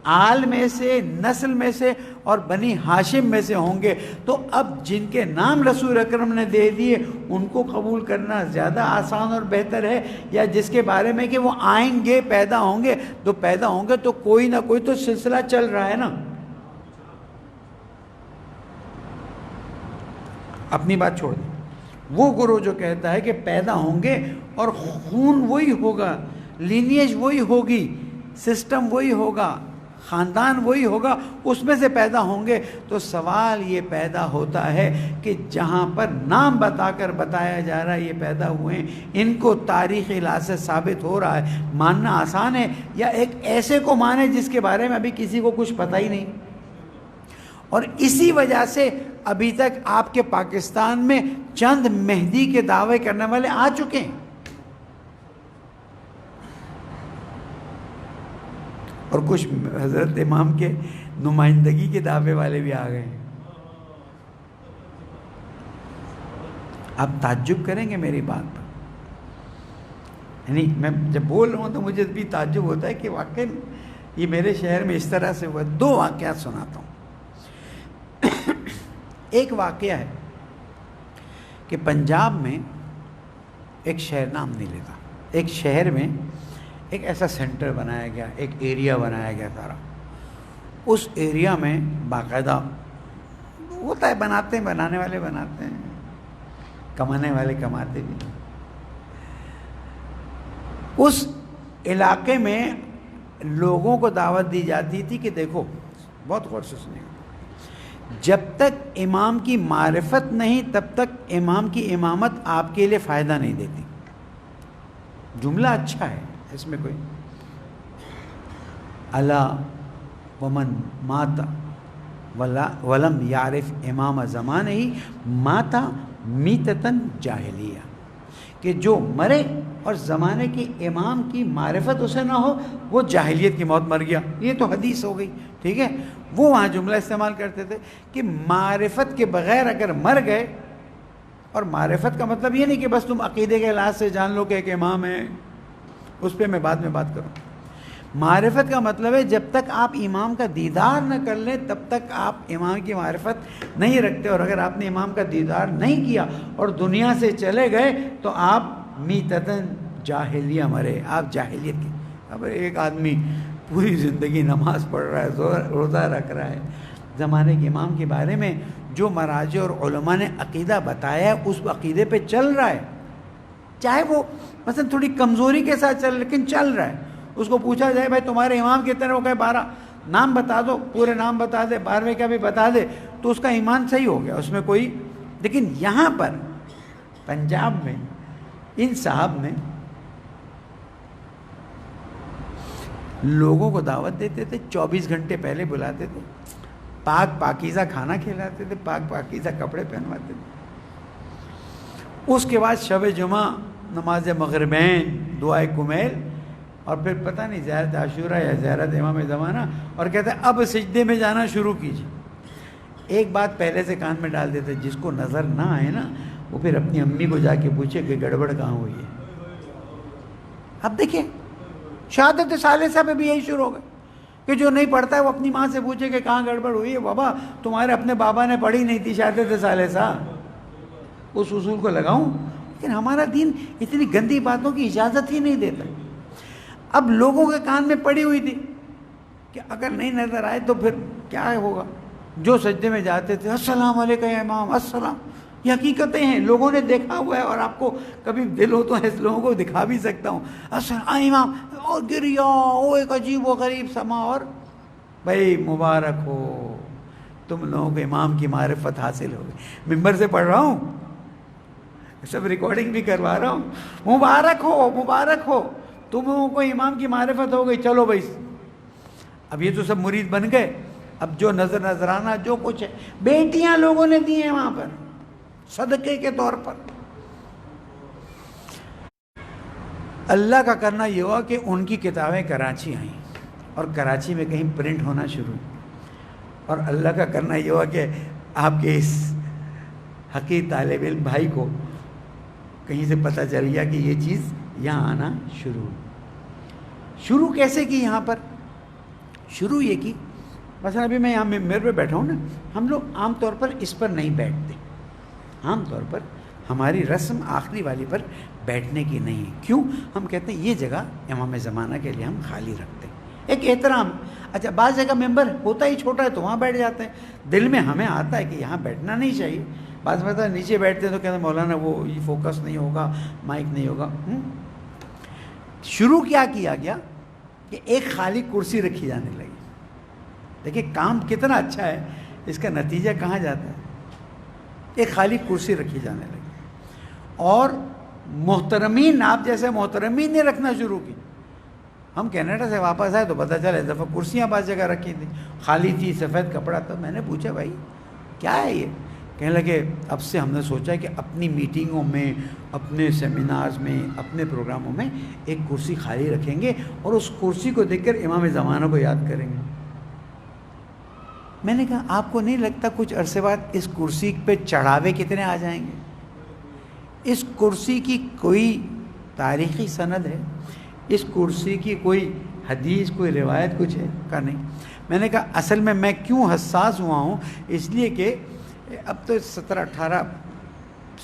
آل میں سے، نسل میں سے اور بنی ہاشم میں سے ہوں گے۔ تو اب جن کے نام رسول اکرم نے دے دیے ان کو قبول کرنا زیادہ آسان اور بہتر ہے، یا جس کے بارے میں کہ وہ آئیں گے، پیدا ہوں گے؟ تو پیدا ہوں گے تو کوئی نہ کوئی تو سلسلہ چل رہا ہے نا۔ اپنی بات چھوڑ دیں، وہ گروہ جو کہتا ہے کہ پیدا ہوں گے اور خون وہی ہوگا، لینیج وہی ہوگی، سسٹم وہی ہوگا، خاندان وہی ہوگا، اس میں سے پیدا ہوں گے، تو سوال یہ پیدا ہوتا ہے کہ جہاں پر نام بتا کر بتایا جا رہا ہے یہ پیدا ہوئے ہیں، ان کو تاریخی لحاظ سے ثابت ہو رہا ہے، ماننا آسان ہے، یا ایک ایسے کو مانے جس کے بارے میں ابھی کسی کو کچھ پتہ ہی نہیں؟ اور اسی وجہ سے ابھی تک آپ کے پاکستان میں چند مہدی کے دعوے کرنے والے آ چکے ہیں، اور کچھ حضرت امام کے نمائندگی کے دعوے والے بھی آ گئے ہیں۔ آپ تعجب کریں گے میری بات پر، یعنی میں جب بول رہا ہوں تو مجھے بھی تعجب ہوتا ہے کہ واقعی یہ میرے شہر میں اس طرح سے ہوا۔ 2 واقعات سناتا ہوں۔ ایک واقعہ ہے کہ پنجاب میں ایک شہر، نام نہیں لیتا، ایک شہر میں ایک ایسا سینٹر بنایا گیا، ایک ایریا بنایا گیا سارا۔ اس ایریا میں باقاعدہ ہوتا ہے، بناتے ہیں، بنانے والے بناتے ہیں، کمانے والے کماتے بھی۔ اس علاقے میں لوگوں کو دعوت دی جاتی تھی کہ دیکھو، بہت غور سے سنیں، جب تک امام کی معرفت نہیں تب تک امام کی امامت آپ کے لیے فائدہ نہیں دیتی۔ جملہ اچھا ہے، اس میں کوئی الا ومن مات ولم یعرف امام زمانہ ہی ماتا میتتن جاہلیہ، کہ جو مرے اور زمانے کے امام کی معرفت اسے نہ ہو وہ جاہلیت کی موت مر گیا. یہ تو حدیث ہو گئی, ٹھیک ہے. وہ وہاں جملہ استعمال کرتے تھے کہ معرفت کے بغیر اگر مر گئے, اور معرفت کا مطلب یہ نہیں کہ بس تم عقیدے کے لحاظ سے جان لو کہ ایک امام ہے, اس پہ میں بعد میں بات کروں. معرفت کا مطلب ہے جب تک آپ امام کا دیدار نہ کر لیں تب تک آپ امام کی معرفت نہیں رکھتے, اور اگر آپ نے امام کا دیدار نہیں کیا اور دنیا سے چلے گئے تو آپ میتتن جاہلیہ مرے, آپ جاہلیت کی. اب ایک آدمی پوری زندگی نماز پڑھ رہا ہے, روزہ رکھ رہا ہے, زمانے کے امام کے بارے میں جو مراجع اور علماء نے عقیدہ بتایا ہے اس عقیدے پہ چل رہا ہے, چاہے وہ مثلا تھوڑی کمزوری کے ساتھ چل لیکن چل رہا ہے. اس کو پوچھا جائے بھائی تمہارے امام کتنے, وہ کہے 12, نام بتا دو, پورے نام بتا دے, 12ویں کا بھی بتا دے, تو اس کا ایمان صحیح ہو گیا, اس میں کوئی. لیکن یہاں پر پنجاب میں ان صاحب نے لوگوں کو دعوت دیتے تھے, 24 گھنٹے پہلے بلاتے تھے, پاکیزہ کھانا کھلاتے تھے, پاکیزہ کپڑے پہنواتے تھے. اس کے بعد شب جمعہ, نماز مغربین, دعائے کمیل, اور پھر پتہ نہیں زیارت عاشورہ یا زیارت امام زمانہ, اور کہتے ہیں اب سجدے میں جانا شروع کیجیے. ایک بات پہلے سے کان میں ڈال دیتے, جس کو نظر نہ آئے نا وہ پھر اپنی امی کو جا کے پوچھے کہ گڑبڑ کہاں ہوئی ہے. اب دیکھیں شہادت ثالثہ پہ بھی یہی شروع ہو گئے کہ جو نہیں پڑھتا ہے وہ اپنی ماں سے پوچھے کہ کہاں گڑبڑ ہوئی ہے. بابا تمہارے اپنے بابا نے پڑھی نہیں تھی شہادت ثالثہ, اس اصول کو لگاؤں. لیکن ہمارا دین اتنی گندی باتوں کی اجازت ہی نہیں دیتا. اب لوگوں کے کان میں پڑی ہوئی تھی کہ اگر نہیں نظر آئے تو پھر کیا ہوگا. جو سجدے میں جاتے تھے السلام علیکم یا امام, السلام. یہ حقیقتیں ہیں, لوگوں نے دیکھا ہوا ہے, اور آپ کو کبھی دل ہو تو ایسے لوگوں کو دکھا بھی سکتا ہوں. السلام امام, اور گریا, او ایک عجیب و غریب سما. اور بھائی مبارک ہو, تم لوگوں کو امام کی معرفت حاصل ہو گئی. ممبر سے پڑھ رہا ہوں, سب ریکارڈنگ بھی کروا رہا ہوں. مبارک ہو, مبارک ہو, تم لوگوں کو امام کی معرفت ہو گئی. چلو بھائی, اب یہ تو سب مرید بن گئے. اب جو نذرانہ جو کچھ ہے, بیٹیاں لوگوں نے دی ہیں وہاں پر صدقے کے طور پر. اللہ کا کرنا یہ ہوا کہ ان کی کتابیں کراچی آئیں اور کراچی میں کہیں پرنٹ ہونا شروع. اور اللہ کا کرنا یہ ہوا کہ آپ کے اس حقیقی طالب علم بھائی کو کہیں سے پتہ چل گیا کہ یہ چیز یہاں آنا شروع کیسے کی. یہاں پر شروع یہ کی, مثلا ابھی میں یہاں میرے پہ بیٹھا ہوں نا, ہم لوگ عام طور پر اس پر نہیں بیٹھتے. عام طور پر ہماری رسم آخری والی پر بیٹھنے کی نہیں ہے. کیوں؟ ہم کہتے ہیں یہ جگہ امام زمانہ کے لیے ہم خالی رکھتے ہیں, ایک احترام. اچھا بعض جگہ ممبر ہوتا ہی چھوٹا ہے تو وہاں بیٹھ جاتے ہیں. دل میں ہمیں آتا ہے کہ یہاں بیٹھنا نہیں چاہیے. بعض مطلب نیچے بیٹھتے ہیں تو کہتے ہیں مولانا وہ یہ فوکس نہیں ہوگا, مائک نہیں ہوگا. شروع کیا گیا کہ ایک خالی کرسی رکھی جانے لگی. دیکھیں کام کتنا اچھا ہے, اس کا نتیجہ کہاں جاتا ہے. ایک خالی کرسی رکھی جانے لگی, اور محترمین, آپ جیسے محترمین نے رکھنا شروع کی. ہم کینیڈا سے واپس آئے تو پتہ چلا اس دفعہ کرسیاں بعض جگہ رکھی تھیں, خالی تھی, سفید کپڑا تھا. میں نے پوچھا بھائی کیا ہے یہ؟ کہنے لگے اب سے ہم نے سوچا کہ اپنی میٹنگوں میں, اپنے سیمینارز میں, اپنے پروگراموں میں ایک کرسی خالی رکھیں گے اور اس کرسی کو دیکھ کر امام زمانہ کو یاد کریں گے. میں نے کہا آپ کو نہیں لگتا کچھ عرصے بعد اس کرسی پہ چڑھاوے کتنے آ جائیں گے؟ اس کرسی کی کوئی تاریخی سند ہے؟ اس کرسی کی کوئی حدیث, کوئی روایت کچھ ہے؟ کا نہیں. میں نے کہا اصل میں کیوں حساس ہوا ہوں, اس لیے کہ اب تو 17-18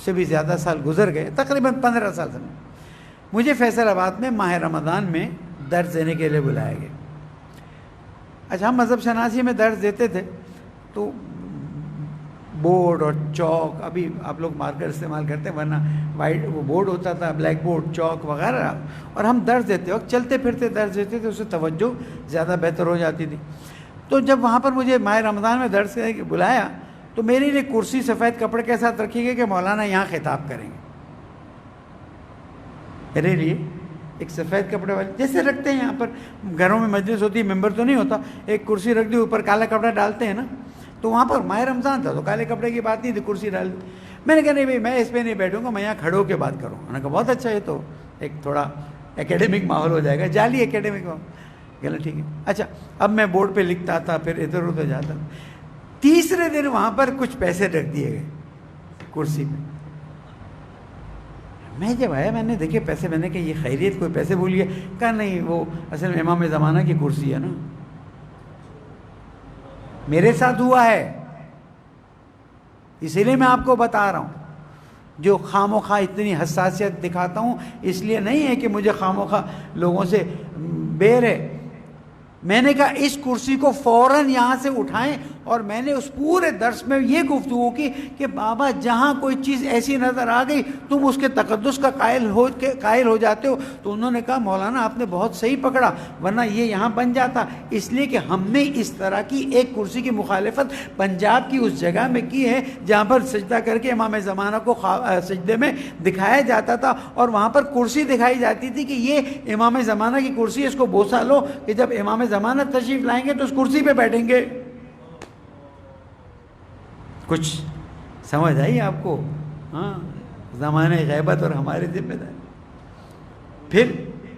سے بھی زیادہ سال گزر گئے, تقریباً 15 سال سے. مجھے فیصل آباد میں ماہ رمضان میں درس دینے کے لیے بلایا گیا. اچھا ہم مذہب شناسی میں درس دیتے تھے تو بورڈ اور چوک, ابھی آپ لوگ مارکر استعمال کرتے ہیں, ورنہ وائٹ وہ بورڈ ہوتا تھا, بلیک بورڈ, چوک وغیرہ, اور ہم درس دیتے وقت چلتے پھرتے درس دیتے تھے, اس سے توجہ زیادہ بہتر ہو جاتی تھی. تو جب وہاں پر مجھے ماہ رمضان میں درس دینے کے بلایا تو میرے لیے کرسی سفید کپڑے کے ساتھ رکھی گئی کہ مولانا یہاں خطاب کریں گے. میرے لیے ایک سفید کپڑے والے جیسے رکھتے ہیں یہاں پر گھروں میں مجلس ہوتی ہے, ممبر تو نہیں ہوتا, ایک کرسی رکھ دی, اوپر کالا کپڑا ڈالتے ہیں نا, تو وہاں پر ماہ رمضان تھا تو کالے کپڑے کی بات نہیں تھی, کرسی ڈال دی. میں نے کہا نہیں بھائی میں اس پہ نہیں بیٹھوں گا, میں یہاں کھڑے ہو کے بات کروں. میں نے کہا بہت اچھا, یہ تو ایک تھوڑا ایکیڈمک ماحول ہو جائے گا, جعلی ایکیڈمک ماحول. کہنا ٹھیک ہے. اچھا اب میں بورڈ پہ لکھتا تھا, پھر ادھر ادھر جاتا. تیسرے دن وہاں پر کچھ پیسے رکھ دیے گئے کرسی پہ. میں جب آیا میں نے دیکھے پیسے, میں نے کہا یہ خیریت, کوئی پیسے بھول گیا؟ کہا نہیں وہ اصل میں امام زمانہ کی کرسی ہے نا, میرے ساتھ ہوا ہے اسی لیے میں آپ کو بتا رہا ہوں. جو خواہ مخواہ اتنی حساسیت دکھاتا ہوں اس لیے نہیں ہے کہ مجھے خواہ مخواہ لوگوں سے بیر ہے. میں نے کہا اس کرسی کو فوراً یہاں سے اٹھائیں, اور میں نے اس پورے درس میں یہ گفتگو کی کہ بابا جہاں کوئی چیز ایسی نظر آ گئی تم اس کے تقدس کا قائل ہو جاتے ہو. تو انہوں نے کہا مولانا آپ نے بہت صحیح پکڑا, ورنہ یہ یہاں بن جاتا, اس لیے کہ ہم نے اس طرح کی ایک کرسی کی مخالفت پنجاب کی اس جگہ میں کی ہے جہاں پر سجدہ کر کے امام زمانہ کو سجدے میں دکھایا جاتا تھا, اور وہاں پر کرسی دکھائی جاتی تھی کہ یہ امام زمانہ کی کرسی ہے, اس کو بوسہ لو کہ جب امام زمانہ تشریف لائیں گے تو اس کرسی پہ بیٹھیں گے. کچھ سمجھ آئی آپ کو؟ ہاں, زمانے غیبت اور ہماری ذمہ داری. پھر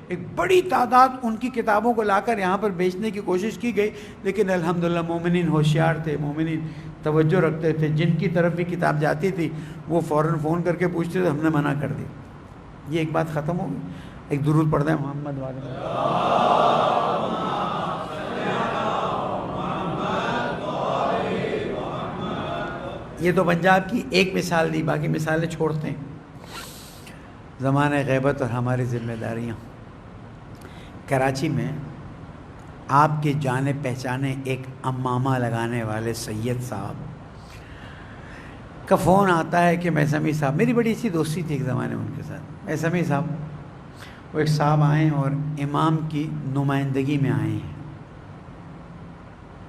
ایک بڑی تعداد ان کی کتابوں کو لا کر یہاں پر بیچنے کی کوشش کی گئی, لیکن الحمدللہ مومنین ہوشیار تھے, مومنین توجہ رکھتے تھے, جن کی طرف بھی کتاب جاتی تھی وہ فوراً فون کر کے پوچھتے تھے, ہم نے منع کر دی. یہ ایک بات ختم ہو گئی. ایک درود پڑھ دیں محمد والے. یہ تو پنجاب کی ایک مثال دی, باقی مثالیں چھوڑتے ہیں. زمانہ غیبت اور ہماری ذمہ داریاں. کراچی میں آپ کے جانے پہچانے ایک امامہ لگانے والے سید صاحب کا فون آتا ہے کہ میسمی صاحب, میری بڑی اچھی دوستی تھی ایک زمانے میں ان کے ساتھ, میسمی صاحب وہ ایک صاحب آئے اور امام کی نمائندگی میں آئے ہیں.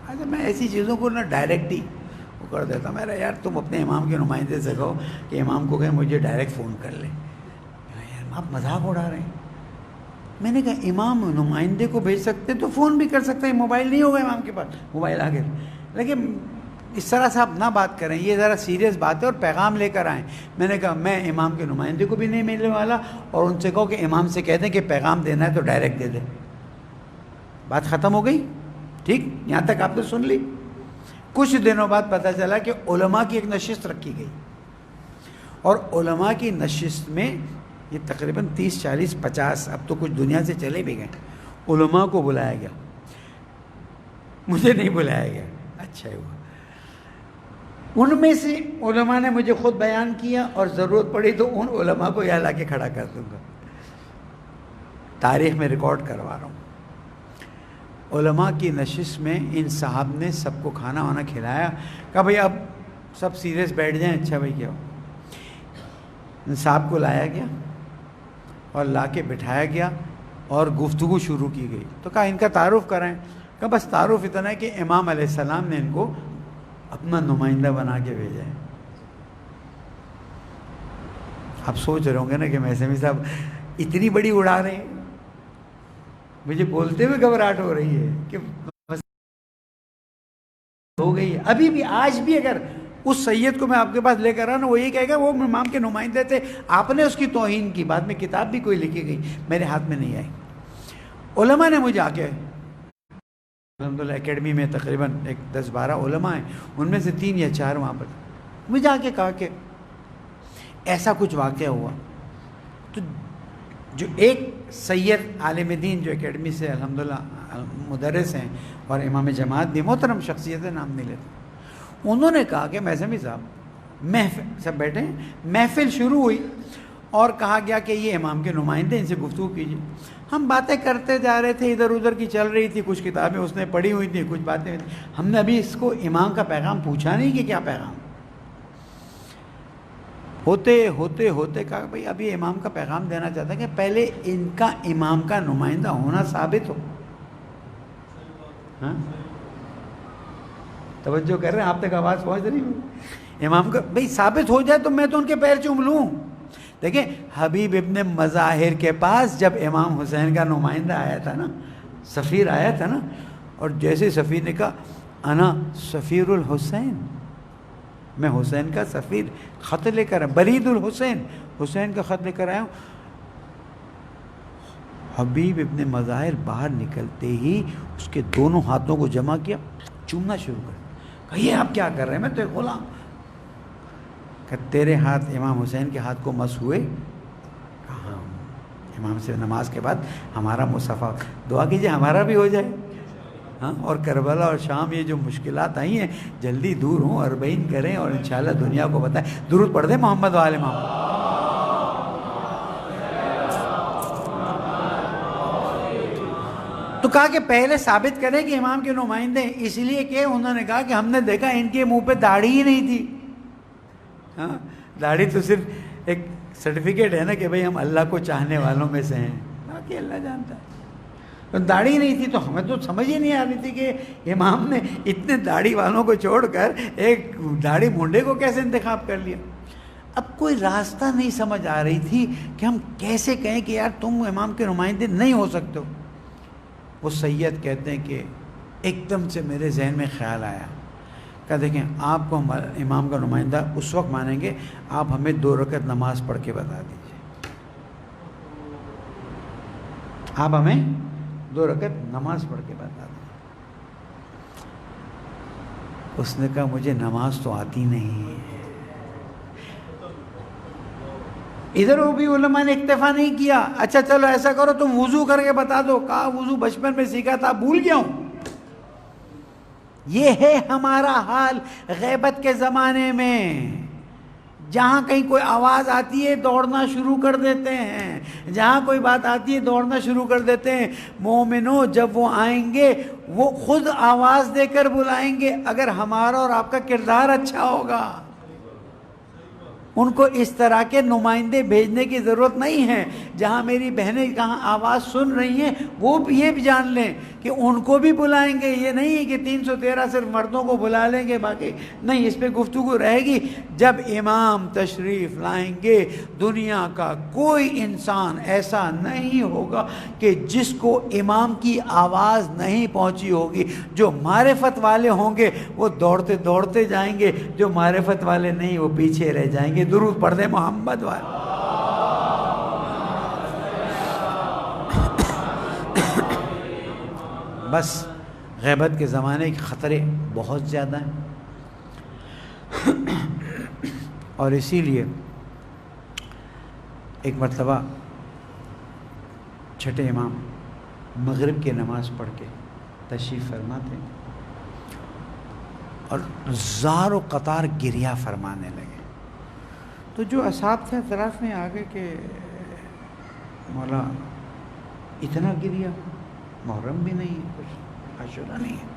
اچھا میں ایسی چیزوں کو نہ ڈائریکٹ ہی وہ کر دیتا, میرا یار تم اپنے امام کے نمائندے سے کہو کہ امام کو کہیں مجھے ڈائریکٹ فون کر لیں. یار آپ مذاق اڑا رہے ہیں. میں نے کہا امام نمائندے کو بھیج سکتے تو فون بھی کر سکتے ہیں, موبائل نہیں ہوگا امام کے پاس, موبائل آگے, لیکن اس طرح سے آپ نہ بات کریں, یہ ذرا سیریس بات ہے اور پیغام لے کر آئیں. میں نے کہا میں امام کے نمائندے کو بھی نہیں ملنے والا, اور ان سے کہو کہ امام سے کہہ دیں کہ پیغام دینا ہے تو ڈائریکٹ دے دیں. بات ختم ہو گئی. ٹھیک, یہاں تک آپ نے سن لی. کچھ دنوں بعد پتہ چلا کہ علماء کی ایک نشست رکھی گئی, اور علماء کی نشست میں یہ تقریباً 30 40 50 اب تو کچھ دنیا سے چلے بھی گئے علماء کو بلایا گیا. مجھے نہیں بلایا گیا. اچھا ہوا. ان میں سے علماء نے مجھے خود بیان کیا, اور ضرورت پڑی تو ان علماء کو یہاں لا کے کھڑا کر دوں گا. تاریخ میں ریکارڈ کروا رہا ہوں. علماء کی نشست میں ان صاحب نے سب کو کھانا وانا کھلایا, کہا بھئی اب سب سیریس بیٹھ جائیں. اچھا بھائی کیا ہو. ان صاحب کو لایا گیا اور لا کے بٹھایا گیا اور گفتگو شروع کی گئی. تو کہا ان کا تعارف کرائیں. کہا بس تعارف اتنا ہے کہ امام علیہ السلام نے ان کو اپنا نمائندہ بنا کے بھیجا ہے. آپ سوچ رہے ہوں گے نا کہ میسمی صاحب اتنی بڑی اڑا رہے ہیں, مجھے بولتے ہوئے گھبراہٹ ہو رہی ہے کہ ہو گئی ہے. ابھی بھی آج بھی اگر اس سید کو میں آپ کے پاس لے کر آنا, وہ یہ کہے گا وہ امام کے نمائندے تھے, آپ نے اس کی توہین کی. بعد میں کتاب بھی کوئی لکھی گئی, میرے ہاتھ میں نہیں آئی. علماء نے مجھے آ کے الحمدللہ اکیڈمی میں تقریباً 10-12 علماء ہیں, ان میں سے 3 یا 4 وہاں پر مجھے آ کے کہا کہ ایسا کچھ واقعہ ہوا. تو جو ایک سید عالم دین جو اکیڈمی سے الحمدللہ مدرس ہیں اور امام جماعت بھی, محترم شخصیت ہے, نام نہیں لیتے, انہوں نے کہا کہ میسمی صاحب محفل, سب بیٹھے ہیں, محفل شروع ہوئی اور کہا گیا کہ یہ امام کے نمائندے, ان سے گفتگو کیجیے. ہم باتیں کرتے جا رہے تھے, ادھر ادھر کی چل رہی تھی, کچھ کتابیں اس نے پڑھی ہوئی تھیں, کچھ باتیں. ہم نے ابھی اس کو امام کا پیغام پوچھا نہیں کہ کیا پیغام. ہوتے ہوتے ہوتے کہا بھائی ابھی امام کا پیغام دینا چاہتا ہے کہ پہلے ان کا امام کا نمائندہ ہونا ثابت ہو. ہاں توجہ کر رہے ہیں, آپ تک آواز پہنچ رہی ہے. امام کا بھائی ثابت ہو جائے تو میں تو ان کے پیر چوم لوں. دیکھیں حبیب ابن مظاہر کے پاس جب امام حسین کا نمائندہ آیا تھا نا, سفیر آیا تھا نا, اور جیسے سفیر نے کہا انا سفیر الحسین, میں حسین کا سفیر خط لے کر آیا، برید الحسین، حسین کا خط لے کر آیا ہوں۔ حبیب ابن مظاہر باہر نکلتے ہی اس کے دونوں ہاتھوں کو جمع کیا، چومنا شروع کر، کہا یہ آپ کیا کر رہے ہیں، میں تو ایک غلام۔ کہ تیرے ہاتھ امام حسین کے ہاتھ کو مس ہوئے؟ کہاں، امام سے نماز کے بعد ہمارا مصافحہ، دعا کیجئے ہمارا بھی ہو جائے، ہاں، اور کربلا اور شام یہ جو مشکلات آئی ہیں جلدی دور ہوں، 40 کریں اور انشاءاللہ دنیا کو بتائیں۔ درود پڑھ دیں محمد و آل محمد۔ تو کہا کہ پہلے ثابت کریں کہ امام کے نمائندے، اس لیے کہ انہوں نے کہا کہ ہم نے دیکھا ان کے منہ پہ داڑھی ہی نہیں تھی۔ ہاں، داڑھی تو صرف ایک سرٹیفکیٹ ہے نا کہ بھئی ہم اللہ کو چاہنے والوں میں سے ہیں، باقی اللہ جانتا ہے۔ تو داڑھی نہیں تھی تو ہمیں تو سمجھ ہی نہیں آ رہی تھی کہ امام نے اتنے داڑھی والوں کو چھوڑ کر ایک داڑھی مونڈے کو کیسے انتخاب کر لیا۔ اب کوئی راستہ نہیں سمجھ آ رہی تھی کہ ہم کیسے کہیں کہ یار تم امام کے نمائندے نہیں ہو سکتے ہو۔ وہ سید کہتے ہیں کہ ایک دم سے میرے ذہن میں خیال آیا کہ دیکھیں آپ کو ہم امام کا نمائندہ اس وقت مانیں گے آپ ہمیں 2 رکعت نماز پڑھ کے بتا دیجیے، آپ ہمیں 2 رکعت نماز پڑھ کے بتا دیں۔ اس نے کہا مجھے نماز تو آتی نہیں ہے۔ ادھر وہ بھی علماء نے اکتفا نہیں کیا، اچھا چلو ایسا کرو تم وضو کر کے بتا دو۔ کہا وضو بچپن میں سیکھا تھا بھول گیا ہوں۔ یہ ہے ہمارا حال غیبت کے زمانے میں، جہاں کہیں کوئی آواز آتی ہے دوڑنا شروع کر دیتے ہیں، جہاں کوئی بات آتی ہے دوڑنا شروع کر دیتے ہیں۔ مومنوں جب وہ آئیں گے وہ خود آواز دے کر بلائیں گے، اگر ہمارا اور آپ کا کردار اچھا ہوگا۔ ان کو اس طرح کے نمائندے بھیجنے کی ضرورت نہیں ہے۔ جہاں میری بہنیں کہاں آواز سن رہی ہیں وہ بھی یہ بھی جان لیں کہ ان کو بھی بلائیں گے، یہ نہیں ہے کہ 313 صرف مردوں کو بلا لیں گے باقی نہیں، اس پہ گفتگو رہے گی۔ جب امام تشریف لائیں گے دنیا کا کوئی انسان ایسا نہیں ہوگا کہ جس کو امام کی آواز نہیں پہنچی ہوگی۔ جو معرفت والے ہوں گے وہ دوڑتے دوڑتے جائیں گے، جو معرفت والے نہیں وہ پیچھے رہ جائیں گے۔ درود پڑھ دیں محمد والے۔ بس غیبت کے زمانے کے خطرے بہت زیادہ ہیں، اور اسی لیے ایک مرتبہ چھٹے امام مغرب کی نماز پڑھ کے تشریف فرما تھے اور زار و قطار گریہ فرمانے لگے۔ تو جو اصحاب تھے اطراف میں آگے کہ مولا اتنا گریہ، محرم بھی نہیں ہے، کچھ عاشورہ نہیں ہے،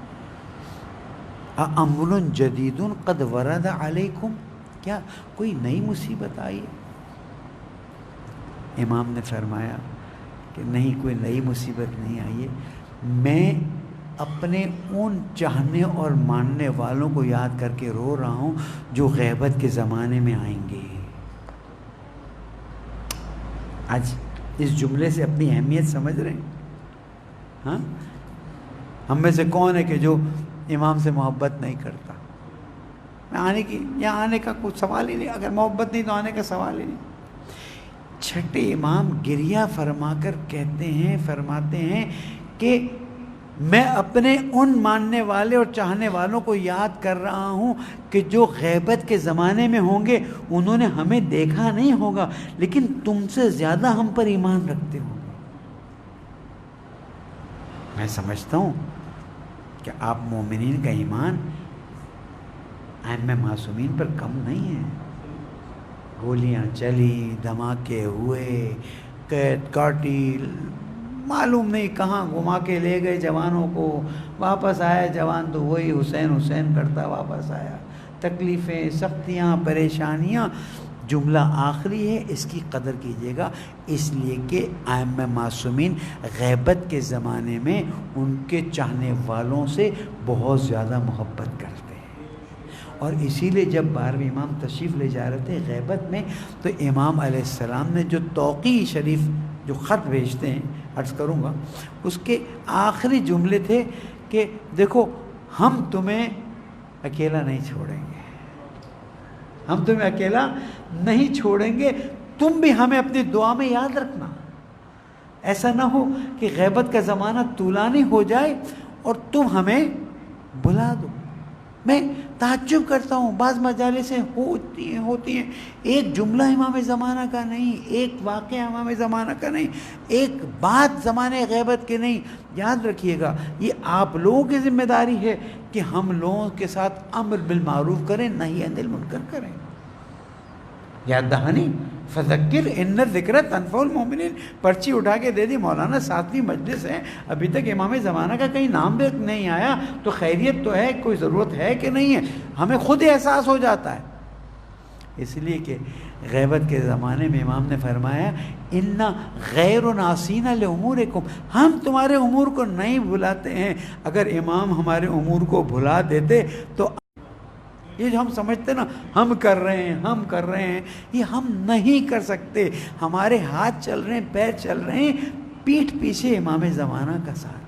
امر جدید قد ورد علیکم، کیا کوئی نئی مصیبت آئی ہے؟ امام نے فرمایا کہ نہیں، کوئی نئی مصیبت نہیں آئی ہے، میں اپنے ان چاہنے اور ماننے والوں کو یاد کر کے رو رہا ہوں جو غیبت کے زمانے میں آئیں گے۔ آج اس جملے سے اپنی اہمیت سمجھ رہے ہیں؟ ہاں، ہم میں سے کون ہے کہ جو امام سے محبت نہیں کرتا؟ یہاں آنے کا کوئی سوال ہی نہیں، اگر محبت نہیں تو آنے کا سوال ہی نہیں۔ چھٹے امام گریہ فرما کر فرماتے ہیں کہ میں اپنے ان ماننے والے اور چاہنے والوں کو یاد کر رہا ہوں کہ جو غیبت کے زمانے میں ہوں گے، انہوں نے ہمیں دیکھا نہیں ہوگا لیکن تم سے زیادہ ہم پر ایمان رکھتے ہوں گے۔ میں سمجھتا ہوں کہ آپ مومنین کا ایمان ائمہ معصومین پر کم نہیں ہے۔ گولیاں چلی، دھماکے ہوئے، قید کاٹی، معلوم نہیں کہاں گھما کے لے گئے جوانوں کو، واپس آیا جوان تو وہی حسین حسین کرتا واپس آیا۔ تکلیفیں، سختیاں، پریشانیاں، جملہ آخری ہے، اس کی قدر کیجیے گا، اس لیے کہ ائمہ معصومین غیبت کے زمانے میں ان کے چاہنے والوں سے بہت زیادہ محبت کرتے ہیں۔ اور اسی لیے جب 12ویں امام تشریف لے جا رہے تھے غیبت میں تو امام علیہ السلام نے جو توقیع شریف جو خط بھیجتے ہیں، عرض کروں گا، اس کے آخری جملے تھے کہ دیکھو ہم تمہیں اکیلا نہیں چھوڑیں گے، ہم تمہیں اکیلا نہیں چھوڑیں گے، تم بھی ہمیں اپنی دعا میں یاد رکھنا۔ ایسا نہ ہو کہ غیبت کا زمانہ طولانی ہو جائے اور تم ہمیں بلا دو۔ میں تعجب کرتا ہوں، بعض مجالسیں ہوتی ہیں، ایک جملہ امام زمانہ کا نہیں، ایک واقعہ امام زمانہ کا نہیں، ایک بات زمانے غیبت کی نہیں۔ یاد رکھیے گا، یہ آپ لوگوں کی ذمہ داری ہے کہ ہم لوگوں کے ساتھ امر بالمعروف کریں، نہی عن المنکر کریں۔ یاد دہانی فذکر ان الذکر تنفع المؤمنین، پرچی اٹھا کے دے دی مولانا، 7ویں مجلس ہے، ابھی تک امام زمانہ کا کہیں نام بھی نہیں آیا، تو خیریت تو ہے، کوئی ضرورت ہے کہ نہیں ہے؟ ہمیں خود ہی احساس ہو جاتا ہے۔ اس لیے کہ غیبت کے زمانے میں امام نے فرمایا انا غیر ناسین لامورکم، ہم تمہارے امور کو نہیں بھلاتے ہیں۔ اگر امام ہمارے امور کو بھلا دیتے تو یہ جو ہم سمجھتے نا ہم کر رہے ہیں، یہ ہم نہیں کر سکتے۔ ہمارے ہاتھ چل رہے ہیں، پیر چل رہے ہیں، پیٹھ پیچھے امام زمانہ کا ساتھ۔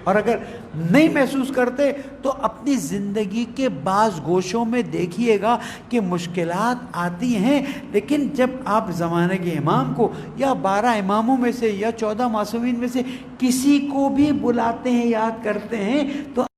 اور اگر نہیں محسوس کرتے تو اپنی زندگی کے بعض گوشوں میں دیکھیے گا کہ مشکلات آتی ہیں، لیکن جب آپ زمانے کے امام کو یا 12 اماموں میں سے یا 14 معصومین میں سے کسی کو بھی بلاتے ہیں، یاد کرتے ہیں، تو